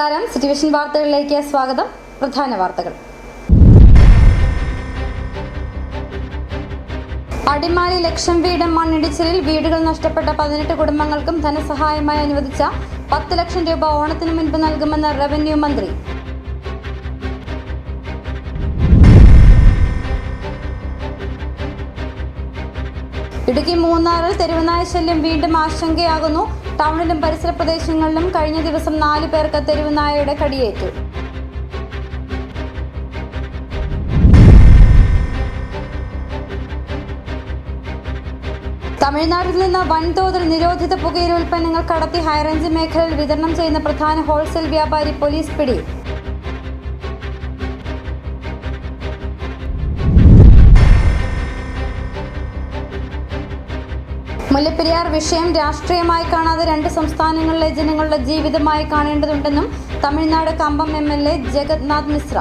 നമസ്കാരം, സിറ്റിവിഷൻ വാർത്തകളിലേക്ക് സ്വാഗതം. പ്രധാന വാർത്തകൾ. അടിമാലി ലക്ഷം വീട് മണ്ണിടിച്ചിലിൽ വീടുകൾ നഷ്ടപ്പെട്ട 18 കുടുംബങ്ങൾക്കും ധനസഹായമായി അനുവദിച്ച 10 ലക്ഷം രൂപ ഓണത്തിന് മുൻപ് നൽകുമെന്ന് റവന്യൂ മന്ത്രി. ഇടുക്കി മൂന്നാറിൽ തെരുവുനായ ശല്യം വീണ്ടും ആശങ്കയാകുന്നു. ടൗണിലും പരിസര പ്രദേശങ്ങളിലും കഴിഞ്ഞ ദിവസം 4 പേർക്ക് തെരുവുനായയുടെ കടിയേറ്റു. തമിഴ്നാട്ടിൽ നിന്ന് വൻതോതിൽ നിരോധിത പുകയില ഉൽപ്പന്നങ്ങൾ കടത്തി ഹൈറേഞ്ച് മേഖലയിൽ വിതരണം ചെയ്യുന്ന പ്രധാന ഹോൾസെയിൽ വ്യാപാരി പോലീസ് പിടി. മുല്ലപ്പെരിയാർ വിഷയം രാഷ്ട്രീയമായി കാണാതെ 2 സംസ്ഥാനങ്ങളിലെ ജനങ്ങളുടെ ജീവിതമായി കാണേണ്ടതുണ്ടെന്നും തമിഴ്നാട് കമ്പം MLA ജഗന്നാഥ് മിശ്ര.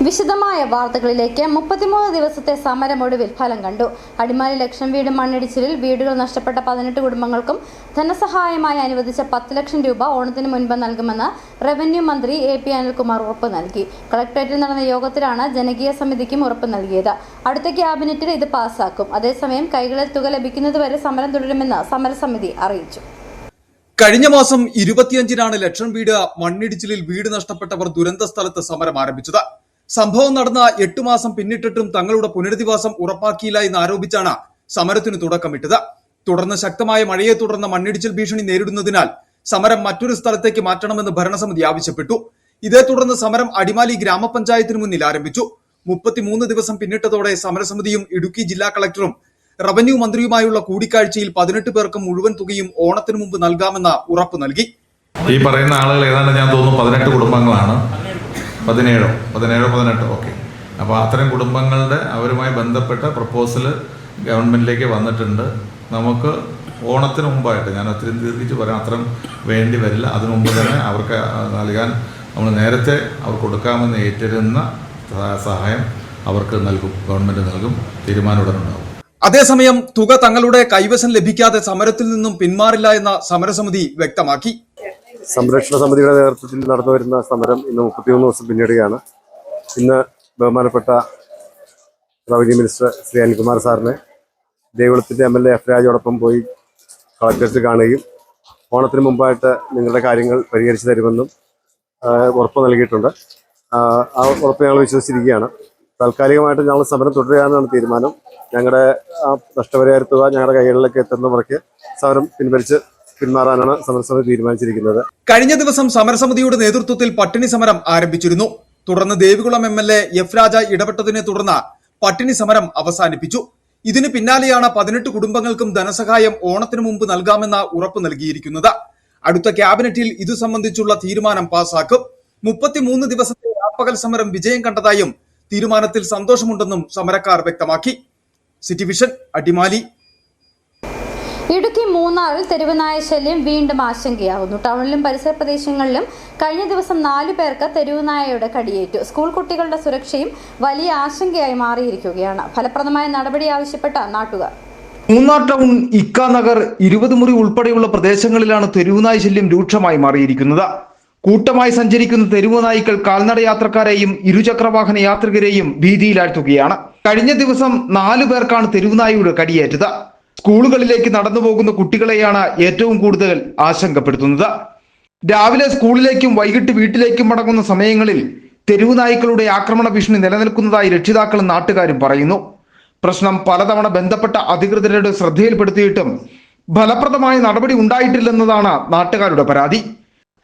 വിശദമായ വാർത്തകളിലേക്ക്. 33 ദിവസത്തെ സമരമൊടുവിൽ ഫലം കണ്ടു. അടിമാലി ലക്ഷം വീട് മണ്ണിടിച്ചിലിൽ വീടുകൾ നഷ്ടപ്പെട്ട 18 കുടുംബങ്ങൾക്കും ധനസഹായമായി അനുവദിച്ച 10 ലക്ഷം രൂപ ഓണത്തിന് മുൻപ് നൽകുമെന്ന് റവന്യൂ മന്ത്രി AP അനിൽകുമാർ ഉറപ്പ് നൽകി. കളക്ടറേറ്റിൽ നടന്ന യോഗത്തിലാണ് ജനകീയ സമിതിക്കും ഉറപ്പ് നൽകിയത്. അടുത്ത ക്യാബിനറ്റിൽ ഇത് പാസാക്കും. അതേസമയം കൈകളിൽ തുക ലഭിക്കുന്നതുവരെ സമരം തുടരുമെന്ന് സമരസമിതി അറിയിച്ചു. കഴിഞ്ഞ മാസം 25-നാണ് ലക്ഷം വീട് മണ്ണിടിച്ചിലിൽ വീട് നഷ്ടപ്പെട്ടവർ ദുരന്ത സ്ഥലത്ത് സമരം ആരംഭിച്ചത്. സംഭവം നടന്ന 8 മാസം പിന്നിട്ടിട്ടും തങ്ങളുടെ പുനരധിവാസം ഉറപ്പാക്കിയില്ല എന്ന് ആരോപിച്ചാണ് സമരത്തിന് തുടക്കമിട്ടത്. തുടർന്ന് ശക്തമായ മഴയെ തുടർന്ന് മണ്ണിടിച്ചിൽ ഭീഷണി നേരിടുന്നതിനാൽ സമരം മറ്റൊരു സ്ഥലത്തേക്ക് മാറ്റണമെന്ന് ഭരണസമിതി ആവശ്യപ്പെട്ടു. ഇതേ തുടർന്ന് സമരം അടിമാലി ഗ്രാമപഞ്ചായത്തിന് മുന്നിൽ ആരംഭിച്ചു. 33 ദിവസം പിന്നിട്ടതോടെ സമരസമിതിയും ഇടുക്കി ജില്ലാ കളക്ടറും റവന്യൂ മന്ത്രിയുമായുള്ള കൂടിക്കാഴ്ചയിൽ 18 പേർക്ക് മുഴുവൻ തുകയും ഓണത്തിന് മുമ്പ് നൽകാമെന്ന് ഉറപ്പ് നൽകി. ഈ പറയുന്ന ആളുകൾ ഏതാണ്ട് ഞാൻ തോന്നുന്നു 18 കുടുംബങ്ങളാണ്. 17 ഓക്കെ. അപ്പോൾ അത്തരം കുടുംബങ്ങളുടെ അവരുമായി ബന്ധപ്പെട്ട പ്രപ്പോസൽ ഗവൺമെന്റിലേക്ക് വന്നിട്ടുണ്ട്. നമുക്ക് ഓണത്തിന് മുമ്പായിട്ട്, ഞാൻ ഒത്തിരി ദീർഘിച്ച് പറയാൻ അത്രയും വേണ്ടി വരില്ല, അതിനു മുമ്പ് തന്നെ അവർക്ക് നൽകാൻ നമ്മൾ നേരത്തെ അവർക്ക് കൊടുക്കാമെന്ന് ഏറ്റിരുന്ന സഹായം അവർക്ക് നൽകും, ഗവൺമെന്റ് നൽകും. തീരുമാനം ഉടനുണ്ടാകും. അതേസമയം തുക തങ്ങളുടെ കൈവശം ലഭിക്കാതെ സമരത്തിൽ നിന്നും പിന്മാറില്ല എന്ന സമരസമിതി വ്യക്തമാക്കി. സംരക്ഷണ സമിതിയുടെ നേതൃത്വത്തിൽ നടന്നു വരുന്ന സമരം ഇന്ന് 33 ദിവസം പിന്നിടുകയാണ്. ഇന്ന് ബഹുമാനപ്പെട്ട റവന്യൂ മിനിസ്റ്റർ ശ്രീ അനിൽകുമാർ സാറിനെ ദേവികുളത്തിന്റെ MLA F. രാജോടൊപ്പം പോയി കളക്ടറേറ്റ് കാണുകയും ഓണത്തിന് മുമ്പായിട്ട് നിങ്ങളുടെ കാര്യങ്ങൾ പരിഹരിച്ചു തരുമെന്നും ഉറപ്പ് നൽകിയിട്ടുണ്ട്. ആ ഉറപ്പ് ഞങ്ങൾ വിശ്വസിച്ചിരിക്കുകയാണ്. താൽക്കാലികമായിട്ട് ഞങ്ങൾ സമരം തുടരുകയാണെന്നാണ് തീരുമാനം. ഞങ്ങളുടെ നഷ്ടപരിഹാര തുക ഞങ്ങളുടെ കൈകളിലേക്ക് എത്തുന്ന മുറയ്ക്ക് സമരം പിന്മാറാനാണ് സമരസമിതി തീരുമാനിച്ചിരിക്കുന്നത്. കഴിഞ്ഞ ദിവസം സമരസമിതിയുടെ നേതൃത്വത്തിൽ പട്ടിണി സമരം ആരംഭിച്ചിരുന്നു. തുടർന്ന് ദേവികുളം MLA F. രാജ ഇടപെട്ടതിനെ തുടർന്ന് പട്ടിണി സമരം അവസാനിപ്പിച്ചു. ഇതിന് പിന്നാലെയാണ് 18 കുടുംബങ്ങൾക്കും ധനസഹായം ഓണത്തിന് മുമ്പ് നൽകാമെന്ന ഉറപ്പ് നൽകിയിരിക്കുന്നത്. അടുത്ത ക്യാബിനറ്റിൽ ഇതു സംബന്ധിച്ചുള്ള തീരുമാനം പാസാക്കും. 33 ദിവസത്തെ രാപ്പകൽ സമരം വിജയം കണ്ടതായും തീരുമാനത്തിൽ സന്തോഷമുണ്ടെന്നും സമരക്കാർ വ്യക്തമാക്കി. സിറ്റിവിഷൻ അടിമാലി. ഇടുക്കി മൂന്നാറിൽ തെരുവുനായ ശല്യം വീണ്ടും ആശങ്കയാകുന്നു. ടൗണിലും പരിസര പ്രദേശങ്ങളിലും കഴിഞ്ഞ ദിവസം 4 പേർക്ക് തെരുവുനായയുടെ കടിയേറ്റു. സ്കൂൾ കുട്ടികളുടെ സുരക്ഷയും വലിയ ആശങ്കയായി മാറിയിരിക്കുകയാണ്. ഫലപ്രദമായ നടപടി ആവശ്യപ്പെട്ട നാട്ടുകാർ. മൂന്നാർ ടൗൺ ഇക്ക നഗർ 20 മുറി ഉൾപ്പെടെയുള്ള പ്രദേശങ്ങളിലാണ് തെരുവുനായ ശല്യം രൂക്ഷമായി മാറിയിരിക്കുന്നത്. കൂട്ടമായി സഞ്ചരിക്കുന്ന തെരുവുനായ്ക്കൾ കാൽനട യാത്രക്കാരെയും ഇരുചക്രവാഹന യാത്രികരെയും ഭീതിയിലാഴ്ത്തുകയാണ്. കഴിഞ്ഞ ദിവസം 4 പേർക്കാണ് തെരുവുനായയുടെ കടിയേറ്റത്. സ്കൂളുകളിലേക്ക് നടന്നു പോകുന്ന കുട്ടികളെയാണ് ഏറ്റവും കൂടുതൽ ആശങ്കപ്പെടുത്തുന്നത്. രാവിലെ സ്കൂളിലേക്കും വൈകിട്ട് വീട്ടിലേക്കും മടങ്ങുന്ന സമയങ്ങളിൽ തെരുവുനായ്ക്കളുടെ ആക്രമണ ഭീഷണി നിലനിൽക്കുന്നതായി രക്ഷിതാക്കളും നാട്ടുകാരും പറയുന്നു. പ്രശ്നം പലതവണ ബന്ധപ്പെട്ട അധികൃതരുടെ ശ്രദ്ധയിൽപ്പെടുത്തിയിട്ടും ഫലപ്രദമായ നടപടി ഉണ്ടായിട്ടില്ലെന്നതാണ് നാട്ടുകാരുടെ പരാതി.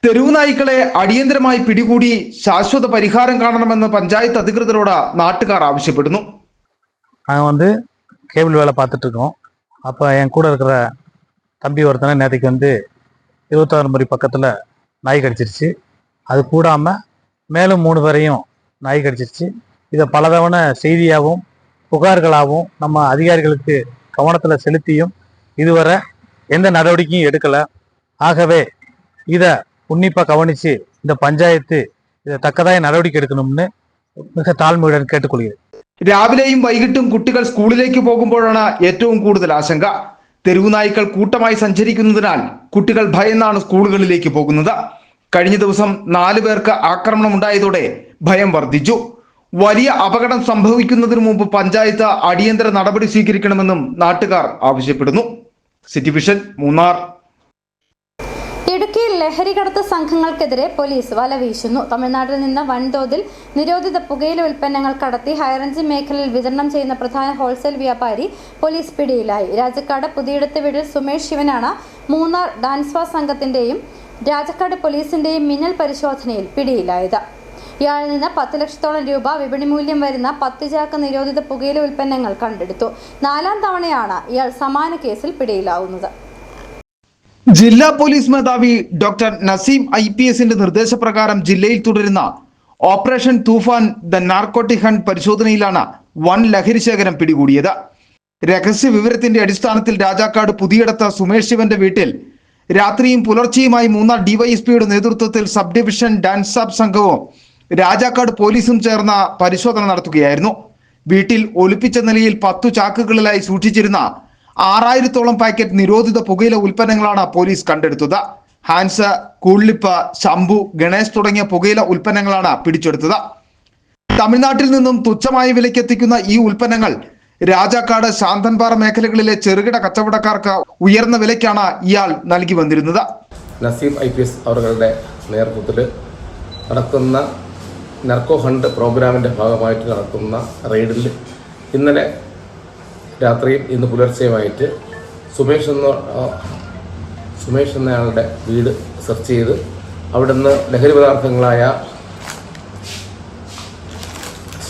തെരുവുനായ്ക്കളെ അടിയന്തരമായി പിടികൂടി ശാശ്വത പരിഹാരം കാണണമെന്ന് പഞ്ചായത്ത് അധികൃതരോട് നാട്ടുകാർ ആവശ്യപ്പെടുന്നു. கேபிள் வேலை பார்த்துட்டு இருக்கோம். அப்போ என் கூட இருக்கிற தம்பி ஒருத்தனை நேற்றுக்கு 26 முறை பக்கத்தில் நாய் கடிச்சிருச்சு. அது கூடாமல் மேலும் 3 பேரையும் நாய் கடிச்சிருச்சு. இதை பலதவணை செய்தியாகவும் புகார்களாகவும் நம்ம அதிகாரிகளுக்கு கவனத்தில் செலுத்தியும் இதுவரை எந்த நடவடிக்கையும் எடுக்கலை. ஆகவே இதை உன்னிப்பாக கவனித்து இந்த பஞ்சாயத்து இதை தக்கதாய நடவடிக்கை எடுக்கணும்னு மிக தாழ்மையுடன் கேட்டுக்கொள்கிறேன். രാവിലെയും വൈകിട്ടും കുട്ടികൾ സ്കൂളിലേക്ക് പോകുമ്പോഴാണ് ഏറ്റവും കൂടുതൽ ആശങ്ക. തെരുവുനായ്ക്കൾ കൂട്ടമായി സഞ്ചരിക്കുന്നതിനാൽ കുട്ടികൾ ഭയന്നാണ് സ്കൂളുകളിലേക്ക് പോകുന്നത്. കഴിഞ്ഞ ദിവസം 4 പേർക്ക് ആക്രമണം ഉണ്ടായതോടെ ഭയം വർദ്ധിച്ചു. വലിയ അപകടം സംഭവിക്കുന്നതിന് മുമ്പ് പഞ്ചായത്ത് അടിയന്തര നടപടി സ്വീകരിക്കണമെന്നും നാട്ടുകാർ ആവശ്യപ്പെടുന്നു. City vision, Munnar. ഇടുക്കിയിൽ ലഹരികടത്ത് സംഘങ്ങൾക്കെതിരെ പോലീസ് വല വീശുന്നു. തമിഴ്നാട്ടിൽ നിന്ന് വൻതോതിൽ നിരോധിത പുകയില ഉൽപ്പന്നങ്ങൾ കടത്തി ഹൈറേഞ്ച് മേഖലയിൽ വിതരണം ചെയ്യുന്ന പ്രധാന ഹോൾസെയിൽ വ്യാപാരി പോലീസ് പിടിയിലായി. രാജക്കാട് പുതിയിടത്ത് വീട്ടിൽ സുമേഷ് ശിവനാണ് മൂന്നാർ ഡാൻസ്വാ സംഘത്തിന്റെയും രാജക്കാട് പോലീസിന്റെയും മിന്നൽ പരിശോധനയിൽ പിടിയിലായത്. ഇയാളിൽ നിന്ന് 10 ലക്ഷത്തോളം രൂപ വിപണി മൂല്യം വരുന്ന 10 ചാക്ക് നിരോധിത പുകയില ഉൽപ്പന്നങ്ങൾ കണ്ടെടുത്തു. 4ാം തവണയാണ് ഇയാൾ സമാന കേസിൽ പിടിയിലാവുന്നത്. ജില്ലാ പോലീസ് മേധാവി ഡോക്ടർ നസീം IPSന്റെ നിർദ്ദേശപ്രകാരം ജില്ലയിൽ തുടരുന്ന operation Toofan the narcotic hunt പരിശോധനയിലാണ് വൻ ലഹരി ശേഖരം പിടികൂടിയത്. രഹസ്യ വിവരത്തിന്റെ അടിസ്ഥാനത്തിൽ രാജാക്കാട് പുതിയിടത്ത് സുമേഷ് ശിവന്റെ വീട്ടിൽ രാത്രിയും പുലർച്ചെയുമായി മൂന്നാർ ഡിവൈഎസ്പിയുടെ നേതൃത്വത്തിൽ സബ് ഡിവിഷൻ ഡാൻസാബ് സംഘവും രാജാക്കാട് പോലീസും ചേർന്ന പരിശോധന നടത്തുകയായിരുന്നു. വീട്ടിൽ ഒളിപ്പിച്ച നിലയിൽ 10 ചാക്കുകളിലായി സൂക്ഷിച്ചിരുന്ന 6000-ഓളം പാക്കറ്റ് നിരോധിത പുകയില ഉൽപ്പന്നങ്ങളാണ് പോലീസ് കണ്ടെടുത്തത്. ഹാൻസ്, കൂൾലിപ്പ്, ശംഭു, ഗണേശ് തുടങ്ങിയ പുകയില ഉൽപ്പന്നങ്ങളാണ് പിടിച്ചെടുത്തത്. തമിഴ്നാട്ടിൽ നിന്നും തുച്ഛമായ വിലയ്ക്ക് എത്തിക്കുന്ന ഈ ഉൽപ്പന്നങ്ങൾ രാജാക്കാട്, ശാന്തൻപാറ മേഖലകളിലെ ചെറുകിട കച്ചവടക്കാർക്ക് ഉയർന്ന വിലയ്ക്കാണ് ഇയാൾ നൽകി വന്നിരുന്നത്. നസീം IPS അവരുടെ നേതൃത്വത്തിൽ നടക്കുന്ന നർക്കോ ഹണ്ട് പ്രോഗ്രാമിൻ്റെ ഭാഗമായിട്ട് നടക്കുന്ന റെയ്ഡിൽ ഇന്നലെ രാത്രിയും ഇന്ന് പുലർച്ചെയുമായിട്ട് സുമേഷ് എന്നയാളുടെ വീട് സെർച്ച് ചെയ്ത് അവിടുന്ന് ലഹരി പദാർത്ഥങ്ങളായ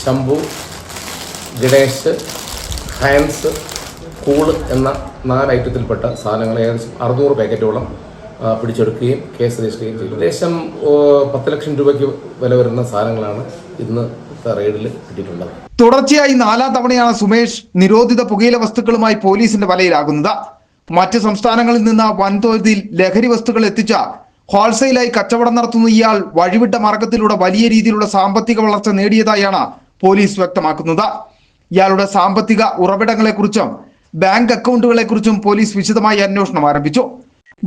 ശംഭു, ഗണേശ്, ഹാൻസ്, കൂള് എന്ന 4 ഐറ്റത്തിൽപ്പെട്ട സാധനങ്ങൾ ഏകദേശം 600 പാക്കറ്റോളം പിടിച്ചെടുക്കുകയും കേസ് രജിസ്റ്റർ ചെയ്യുകയും ചെയ്തു. ഏകദേശം 10 ലക്ഷം രൂപയ്ക്ക് വില വരുന്ന സാധനങ്ങളാണ് ഇന്ന് റെയ്ഡിൽ കിട്ടിയിട്ടുള്ളത്. തുടർച്ചയായി 4ാം തവണയാണ് സുമേഷ് നിരോധിത പുകയില വസ്തുക്കളുമായി പോലീസിന്റെ വലയിലാകുന്നത്. മറ്റ് സംസ്ഥാനങ്ങളിൽ നിന്ന് വൻതോതിൽ ലഹരി വസ്തുക്കൾ എത്തിച്ച ഹോൾസെയിലായി കച്ചവടം നടത്തുന്ന ഇയാൾ വഴിവിട്ട മാർഗത്തിലൂടെ വലിയ രീതിയിലുള്ള സാമ്പത്തിക വളർച്ച നേടിയതായാണ് പോലീസ് വ്യക്തമാക്കുന്നത്. ഇയാളുടെ സാമ്പത്തിക ഉറവിടങ്ങളെക്കുറിച്ചും ബാങ്ക് അക്കൗണ്ടുകളെക്കുറിച്ചും പോലീസ് വിശദമായി അന്വേഷണം ആരംഭിച്ചു.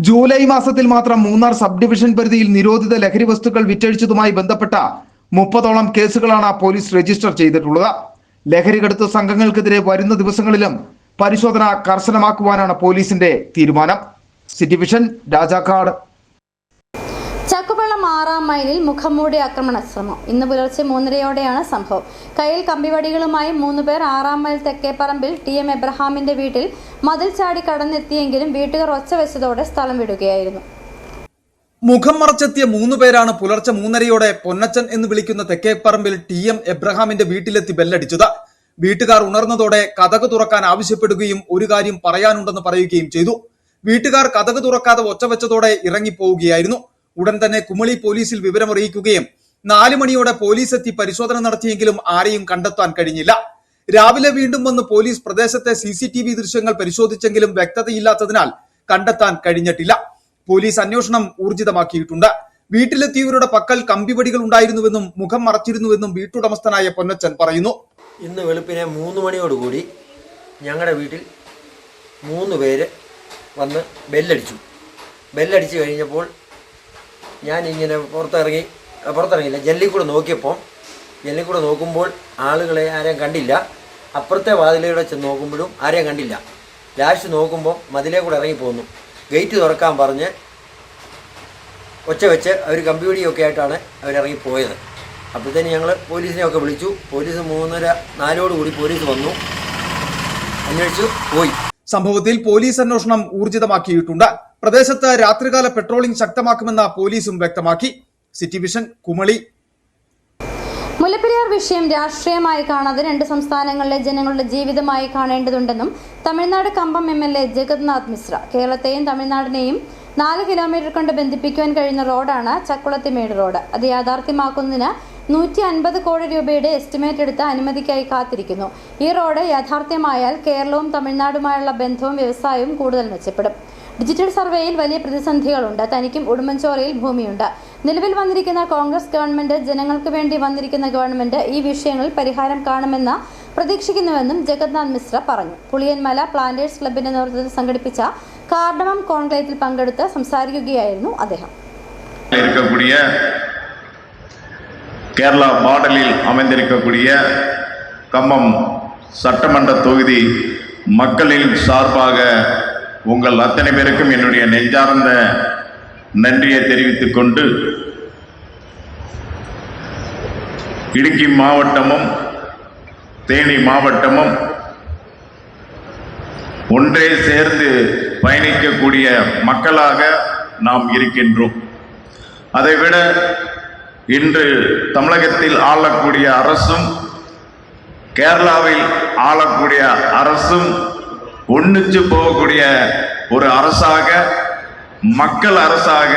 ജൂലൈ മാസത്തിൽ മാത്രം മൂന്നാർ സബ് ഡിവിഷൻ പരിധിയിൽ നിരോധിത ലഹരി വസ്തുക്കൾ വിറ്റഴിച്ചതുമായി ബന്ധപ്പെട്ട 30ഓളം കേസുകളാണ് പോലീസ് രജിസ്റ്റർ ചെയ്തിട്ടുള്ളത്. ലഹരികടത്ത് സംഘങ്ങൾക്കെതിരെ വരുന്ന ദിവസങ്ങളിലും പരിശോധന കർശനമാക്കുവാനാണ് പോലീസിന്റെ തീരുമാനം. City vision, Rajakkad. ചക്കുപള്ളം 6ാം മൈലിൽ മുഖംമൂടി ആക്രമണ ശ്രമം. ഇന്ന് പുലർച്ചെ 3:30-യോടെയാണ് സംഭവം. കയ്യിൽ കമ്പിവടികളുമായി 3 പേർ 6ാം മൈൽ തെക്കേപ്പറമ്പിൽ TM എബ്രഹാമിന്റെ വീട്ടിൽ മതിൽ ചാടി കടന്നെത്തിയെങ്കിലും വീട്ടുകാർ ഒച്ച വെച്ചതോടെ സ്ഥലം വിടുകയായിരുന്നു. മുഖം മറച്ചെത്തിയ 3 പേരാണ് പുലർച്ചെ 3:30-യോടെ പൊന്നച്ചൻ എന്ന് വിളിക്കുന്ന തെക്കേപ്പറമ്പിൽ TM എബ്രഹാമിന്റെ വീട്ടിലെത്തി ബെല്ലടിച്ചത്. വീട്ടുകാർ ഉണർന്നതോടെ കതക് തുറക്കാൻ ആവശ്യപ്പെടുകയും ഒരു കാര്യം പറയാനുണ്ടെന്ന് പറയുകയും ചെയ്തു. വീട്ടുകാർ കതക് തുറക്കാതെ ഒച്ച വെച്ചതോടെ ഇറങ്ങിപ്പോവുകയായിരുന്നു. ഉടൻ തന്നെ കുമളി പോലീസിൽ വിവരമറിയിക്കുകയും 4 മണിയോടെ പോലീസ് എത്തി പരിശോധന നടത്തിയെങ്കിലും ആരെയും കണ്ടെത്താൻ കഴിഞ്ഞില്ല. രാവിലെ വീണ്ടും വന്ന് പോലീസ് പ്രദേശത്തെ CCTV ദൃശ്യങ്ങൾ പരിശോധിച്ചെങ്കിലും വ്യക്തതയില്ലാത്തതിനാൽ കണ്ടെത്താൻ കഴിഞ്ഞിട്ടില്ല. പോലീസ് അന്വേഷണം ഊർജിതമാക്കിയിട്ടുണ്ട്. വീട്ടിലെത്തിയവരുടെ പക്കൽ കമ്പിവടികൾ ഉണ്ടായിരുന്നുവെന്നും മുഖം മറച്ചിരുന്നുവെന്നും വീട്ടുടമസ്ഥനായ പൊന്നച്ചൻ പറയുന്നു. ഇന്ന് വെളുപ്പിനെ 3 മണിയോടുകൂടി ഞങ്ങളുടെ വീട്ടിൽ 3 പേര് വന്ന് ബെല്ലടിച്ച് കഴിഞ്ഞപ്പോൾ ഞാനിങ്ങനെ പുറത്തിറങ്ങിയില്ല, ജനലിൽ കൂടെ നോക്കുമ്പോൾ ആളുകളെ ആരെയും കണ്ടില്ല. അപ്പുറത്തെ വാതിലൂടെ ചെന്ന് നോക്കുമ്പോഴും ആരെയും കണ്ടില്ല. ലാസ്റ്റ് നോക്കുമ്പോൾ മതിലേ കൂടെ ഇറങ്ങിപ്പോന്നു. ഗേറ്റ് തുറക്കാൻ പറഞ്ഞ് ഒച്ച വെച്ച് അവർ കമ്പിവടിയൊക്കെ ആയിട്ടാണ് അവരിറങ്ങിപ്പോയത്. അപ്പോഴത്തേന് ഞങ്ങൾ പോലീസിനെയൊക്കെ വിളിച്ചു. പോലീസ് 3:30-4 പോലീസ് വന്നു, അന്വേഷിച്ചു പോയി. സംഭവത്തിൽ പോലീസ് അന്വേഷണം ഊർജിതമാക്കിയിട്ടുണ്ട്. പ്രദേശത്ത് രാത്രികാല പെട്രോളിംഗ് ശക്തമാക്കുമെന്ന് പോലീസും വ്യക്തമാക്കി. City vision, Kumily. മുല്ലപ്പെരിയാർ വിഷയം രാഷ്ട്രീയമായി കാണാതെ 2 സംസ്ഥാനങ്ങളിലെ ജനങ്ങളുടെ ജീവിതമായി കാണേണ്ടതുണ്ടെന്നും തമിഴ്നാട് കമ്പം MLA ജഗന്നാഥ് മിശ്ര. കേരളത്തെയും തമിഴ്നാടിനെയും 4 കിലോമീറ്റർ കൊണ്ട് ബന്ധിപ്പിക്കുവാൻ കഴിയുന്ന റോഡാണ് ചക്കുളത്തിമേട് റോഡ്. അത് യാഥാർത്ഥ്യമാക്കുന്നതിന് 150 കോടി രൂപയുടെ എസ്റ്റിമേറ്റ് എടുത്ത് അനുമതിക്കായി കാത്തിരിക്കുന്നു. ഈ റോഡ് യാഥാർത്ഥ്യമായാൽ കേരളവും തമിഴ്നാടുമായുള്ള ബന്ധവും വ്യവസായവും കൂടുതൽ മെച്ചപ്പെടും. ഡിജിറ്റൽ സർവേയിൽ വലിയ പ്രതിസന്ധികളുണ്ട്. തനിക്കും ഉടുമ്പൻചോലയിൽ ഭൂമിയുണ്ട്. നിലവിൽ വന്നിരിക്കുന്ന കോൺഗ്രസ് ഗവൺമെന്റ് ജനങ്ങൾക്ക് വേണ്ടി വന്നിരിക്കുന്ന ഗവൺമെന്റ് ഈ വിഷയങ്ങളിൽ പരിഹാരം കാണുമെന്ന പ്രതീക്ഷിക്കുന്നുവെന്നും ജഗന്നാഥ് മിശ്ര പറഞ്ഞു. പുളിയൻമല പ്ലാന്റേഴ്സ് ക്ലബിന്റെ നേതൃത്വത്തിൽ സംഘടിപ്പിച്ച കാർഡമം കോൺക്ലേവിൽ പങ്കെടുത്ത് സംസാരിക്കുകയായിരുന്നു അദ്ദേഹം. கேரளா மாடலில் அமைந்திருக்கக்கூடிய கம்பம் சட்டமன்ற தொகுதி மக்களின் சார்பாக உங்கள் அத்தனை பேருக்கும் என்னுடைய நெஞ்சார்ந்த நன்றியை தெரிவித்துக் கொண்டு, இடுக்கி மாவட்டமும் தேனி மாவட்டமும் ஒன்றே சேர்ந்து பயணிக்கக்கூடிய மக்களாக நாம் இருக்கின்றோம். அதைவிட இன்று தமிழகத்தில் ஆளக்கூடிய அரசும் கேரளாவில் ஆளக்கூடிய அரசும் ஒன்றிச்சு போகக்கூடிய ஒரு அரசாக, மக்கள் அரசாக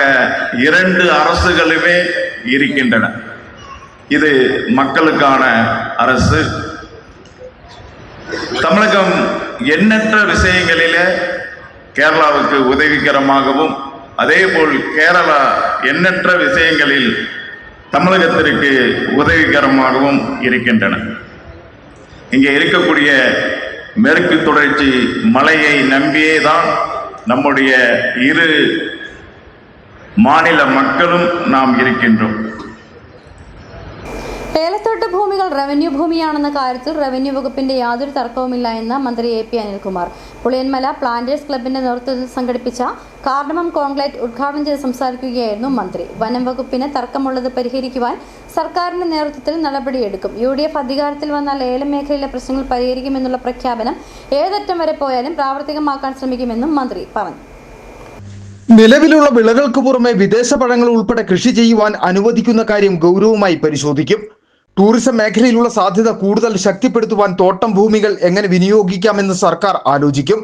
இரண்டு அரசுகளுமே இருக்கின்றன. இது மக்களுக்கான அரசு. தமிழகம் எண்ணற்ற விஷயங்களிலே கேரளாவுக்கு உதவிகரமாகவும், அதேபோல் கேரளா எண்ணற்ற விஷயங்களில் தமிழகத்திற்கு உதவிகரமாகவும் இருக்கின்றன. இங்கே இருக்கக்கூடிய மேற்கு தொடர்ச்சி மலையை நம்பியே தான் நம்முடைய இரு மாநில மக்களும் நாம் இருக்கின்றோம். ഏലത്തോട്ട ഭൂമികൾ റവന്യൂ ഭൂമിയാണെന്ന കാര്യത്തിൽ റവന്യൂ വകുപ്പിന്റെ യാതൊരു തർക്കവുമില്ല എന്ന് മന്ത്രി A.P. അനിൽകുമാർ പുളിയൻമല പ്ലാന്റേഴ്സ് ക്ലബിന്റെ നേതൃത്വത്തിൽ സംഘടിപ്പിച്ച കാർഡമം കോൺക്ലേവ് ഉദ്ഘാടനം ചെയ്ത് സംസാരിക്കുകയായിരുന്നു മന്ത്രി. വനം വകുപ്പിന് തർക്കമുള്ളത് പരിഹരിക്കുവാൻ സർക്കാരിന്റെ നേതൃത്വത്തിൽ നടപടിയെടുക്കും. UDF അധികാരത്തിൽ വന്നാൽ ഏലം മേഖലയിലെ പ്രശ്നങ്ങൾ പരിഹരിക്കുമെന്നുള്ള പ്രഖ്യാപനം ഏതറ്റം വരെ പോയാലും പ്രാവർത്തികമാക്കാൻ ശ്രമിക്കുമെന്നും മന്ത്രി പറഞ്ഞു. നിലവിലുള്ള വിളകൾക്ക് പുറമെ വിദേശ പഴങ്ങൾ ഉൾപ്പെടെ കൃഷി ചെയ്യുവാൻ അനുവദിക്കുന്ന കാര്യം ഗൗരവമായി പരിശോധിക്കും. ടൂറിസം മേഖലയിലുള്ള സാധ്യത കൂടുതൽ ശക്തിപ്പെടുത്തുവാൻ തോട്ടം ഭൂമികൾ എങ്ങനെ വിനിയോഗിക്കാമെന്ന് സർക്കാർ ആലോചിക്കും.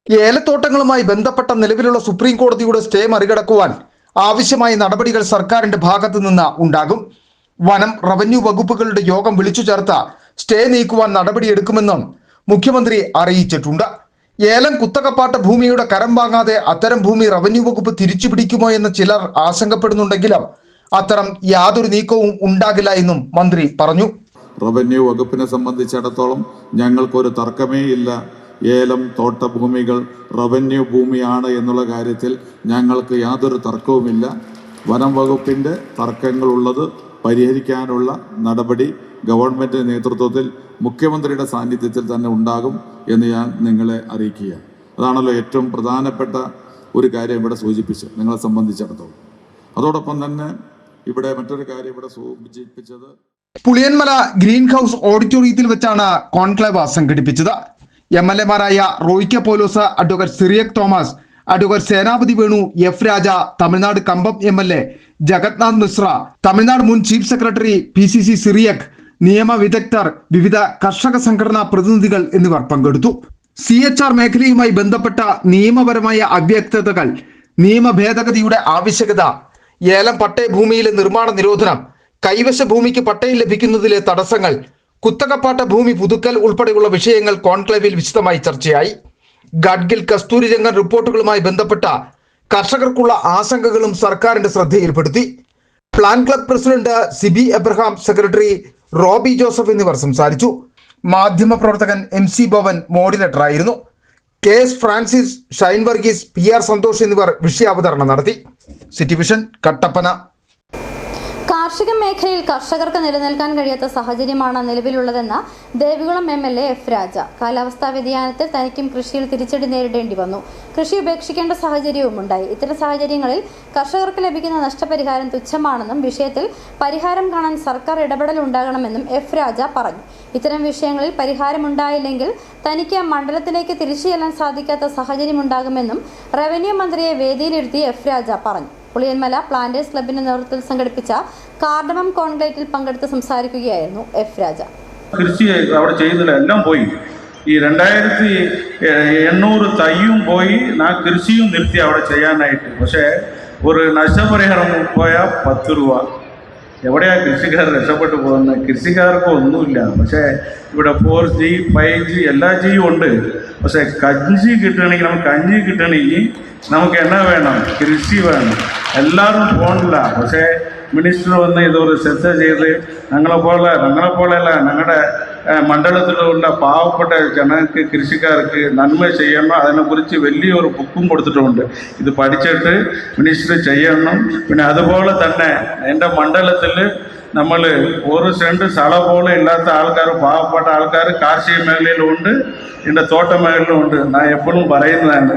ഏലത്തോട്ടങ്ങളുമായി ബന്ധപ്പെട്ട നിലവിലുള്ള സുപ്രീം കോടതിയുടെ സ്റ്റേ മറികടക്കുവാൻ ആവശ്യമായ നടപടികൾ സർക്കാരിന്റെ ഭാഗത്തു നിന്ന് ഉണ്ടാകും. വനം, റവന്യൂ വകുപ്പുകളുടെ യോഗം വിളിച്ചു ചേർത്ത സ്റ്റേ നീക്കുവാൻ നടപടിയെടുക്കുമെന്നും മുഖ്യമന്ത്രി അറിയിച്ചിട്ടുണ്ട്. ഏലം കുത്തകപ്പാട്ട ഭൂമിയുടെ കരം വാങ്ങാതെ അത്തരം ഭൂമി റവന്യൂ വകുപ്പ് തിരിച്ചുപിടിക്കുമോ എന്ന് ചിലർ ആശങ്കപ്പെടുന്നുണ്ടെങ്കിലും അത്തരം യാതൊരു നീക്കവും ഉണ്ടാകില്ല എന്നും മന്ത്രി പറഞ്ഞു. റവന്യൂ വകുപ്പിനെ സംബന്ധിച്ചിടത്തോളം ഞങ്ങൾക്കൊരു തർക്കമേ ഇല്ല. ഏലം തോട്ടഭൂമികൾ റവന്യൂ ഭൂമിയാണ് എന്നുള്ള കാര്യത്തിൽ ഞങ്ങൾക്ക് യാതൊരു തർക്കവുമില്ല. വനം വകുപ്പിൻ്റെ തർക്കങ്ങളുള്ളത് പരിഹരിക്കാനുള്ള നടപടി ഗവൺമെൻറ് നേതൃത്വത്തിൽ മുഖ്യമന്ത്രിയുടെ സാന്നിധ്യത്തിൽ തന്നെ ഉണ്ടാകും എന്ന് ഞാൻ നിങ്ങളെ അറിയിക്കുക. അതാണല്ലോ ഏറ്റവും പ്രധാനപ്പെട്ട ഒരു കാര്യം ഇവിടെ സൂചിപ്പിച്ചത് നിങ്ങളെ സംബന്ധിച്ചിടത്തോളം. അതോടൊപ്പം തന്നെ ഇവിടെ മറ്റൊരു കാര്യം ഇവിടെ സൂചിപ്പിച്ചത് പുളിയൻമല ഗ്രീൻ ഹൗസ് ഓഡിറ്റോറിയത്തിൽ വെച്ചാണ് കോൺക്ലേവ് സംഘടിപ്പിച്ചത്. MLA-മാരായ റോയ്ക്ക പോലോസ്, advocate Cyriac Thomas, advocate Senapathy Venu, F. Raja, Tamil Nadu Kambam MLA Jagannath Mishra, Tamil Nadu മുൻ ചീഫ് സെക്രട്ടറി PCC സിറിയക്, നിയമ വിദഗ്ധർ, വിവിധ കർഷക സംഘടനാ പ്രതിനിധികൾ എന്നിവർ പങ്കെടുത്തു. CHR മേഖലയുമായി ബന്ധപ്പെട്ട നിയമപരമായ അവ്യക്തതകൾ, നിയമ ഭേദഗതിയുടെ ആവശ്യകത, ഏലം പട്ടയ ഭൂമിയിലെ നിർമ്മാണ നിരോധനം, കൈവശ ഭൂമിക്ക് പട്ടയം ലഭിക്കുന്നതിലെ തടസ്സങ്ങൾ, കുത്തകപ്പാട്ട ഭൂമി പുതുക്കൽ ഉൾപ്പെടെയുള്ള വിഷയങ്ങൾ കോൺക്ലേവിൽ വിശദമായി ചർച്ചയായി. ഗഡ്ഗിൽ കസ്തൂരി രംഗൻ റിപ്പോർട്ടുകളുമായി ബന്ധപ്പെട്ട കർഷകർക്കുള്ള ആശങ്കകളും സർക്കാരിന്റെ ശ്രദ്ധയിൽപ്പെടുത്തി. Plan club president Siby Abraham, secretary Roby Joseph എന്നിവർ സംസാരിച്ചു. മാധ്യമപ്രവർത്തകൻ MC ഭവൻ മോഡിനേറ്ററായിരുന്നു. KS ഫ്രാൻസിസ്, ഷൈൻ വർഗീസ്, PR സന്തോഷ് എന്നിവർ വിഷയാവതരണം നടത്തി. City vision, Kattappana. കാർഷിക മേഖലയിൽ കർഷകർക്ക് നിലനിൽക്കാൻ കഴിയാത്ത സാഹചര്യമാണ് നിലവിലുള്ളതെന്ന് ദേവികുളം MLA F. രാജ. കാലാവസ്ഥാ വ്യതിയാനത്തിൽ തനിക്കും കൃഷിയിൽ തിരിച്ചടി നേരിടേണ്ടി വന്നു. കൃഷി ഉപേക്ഷിക്കേണ്ട സാഹചര്യവും ഉണ്ടായി. ഇത്തരം സാഹചര്യങ്ങളിൽ കർഷകർക്ക് ലഭിക്കുന്ന നഷ്ടപരിഹാരം തുച്ഛമാണെന്നും വിഷയത്തിൽ പരിഹാരം കാണാൻ സർക്കാർ ഇടപെടൽ ഉണ്ടാകണമെന്നും F. രാജ പറഞ്ഞു. ഇത്തരം വിഷയങ്ങളിൽ പരിഹാരമുണ്ടായില്ലെങ്കിൽ തനിക്ക് മണ്ഡലത്തിലേക്ക് തിരിച്ചു ചെല്ലാൻ സാധിക്കാത്ത സാഹചര്യമുണ്ടാകുമെന്നും റവന്യൂ മന്ത്രിയെ വേദിയിലിരുത്തി F. രാജ പറഞ്ഞു. പുളിയൻമല പ്ലാന്റേഴ്സ് ക്ലബിന്റെ നേതൃത്വത്തിൽ സംഘടിപ്പിച്ച കാർഡമം കോൺക്ലേവിൽ പങ്കെടുത്ത് സംസാരിക്കുകയായിരുന്നു F. രാജ. കൃഷി അവിടെ ചെയ്യുന്നില്ല, എല്ലാം പോയി. ഈ 2800 തയ്യും പോയി, കൃഷിയും നിർത്തി അവിടെ ചെയ്യാനായിട്ട്. പക്ഷേ ഒരു നഷ്ടപരിഹാരം പോയാൽ 10 രൂപ. എവിടെയാ കൃഷിക്കാർ രക്ഷപ്പെട്ടു പോകുന്നത്? കൃഷിക്കാർക്ക് ഒന്നുമില്ല. പക്ഷേ ഇവിടെ 4G 5G എല്ലാ ജിയും ഉണ്ട്. പക്ഷേ കഞ്ഞി കിട്ടണമെങ്കിൽ, നമുക്ക് കഞ്ഞി കിട്ടണമെങ്കിൽ നമുക്ക് എന്നാ വേണം? കൃഷി വേണം. എല്ലാവരും പോകണില്ല. പക്ഷേ മിനിസ്റ്റർ വന്ന് ഇതൊരു ശ്രദ്ധ ചെയ്ത് ഞങ്ങളെപ്പോലെയല്ല, ഞങ്ങളുടെ മണ്ഡലത്തിലുള്ള പാവപ്പെട്ട ജനങ്ങൾക്ക് കൃഷിക്കാർക്ക് നന്മ ചെയ്യണം. അതിനെക്കുറിച്ച് വലിയൊരു ബുക്കും കൊടുത്തിട്ടുണ്ട്. ഇത് പഠിച്ചിട്ട് മിനിസ്റ്റർ ചെയ്യണം. പിന്നെ അതുപോലെ തന്നെ എൻ്റെ മണ്ഡലത്തിൽ നമ്മൾ ഒരു സെൻറ്റ് സ്ഥലം പോലും ഇല്ലാത്ത ആൾക്കാർ, പാവപ്പെട്ട ആൾക്കാർ കാർഷിക മേഖലയിലുണ്ട്, എൻ്റെ തോട്ട മേഖലയിലുണ്ട്. ഞാൻ എപ്പോഴും പറയുന്നതാണ്.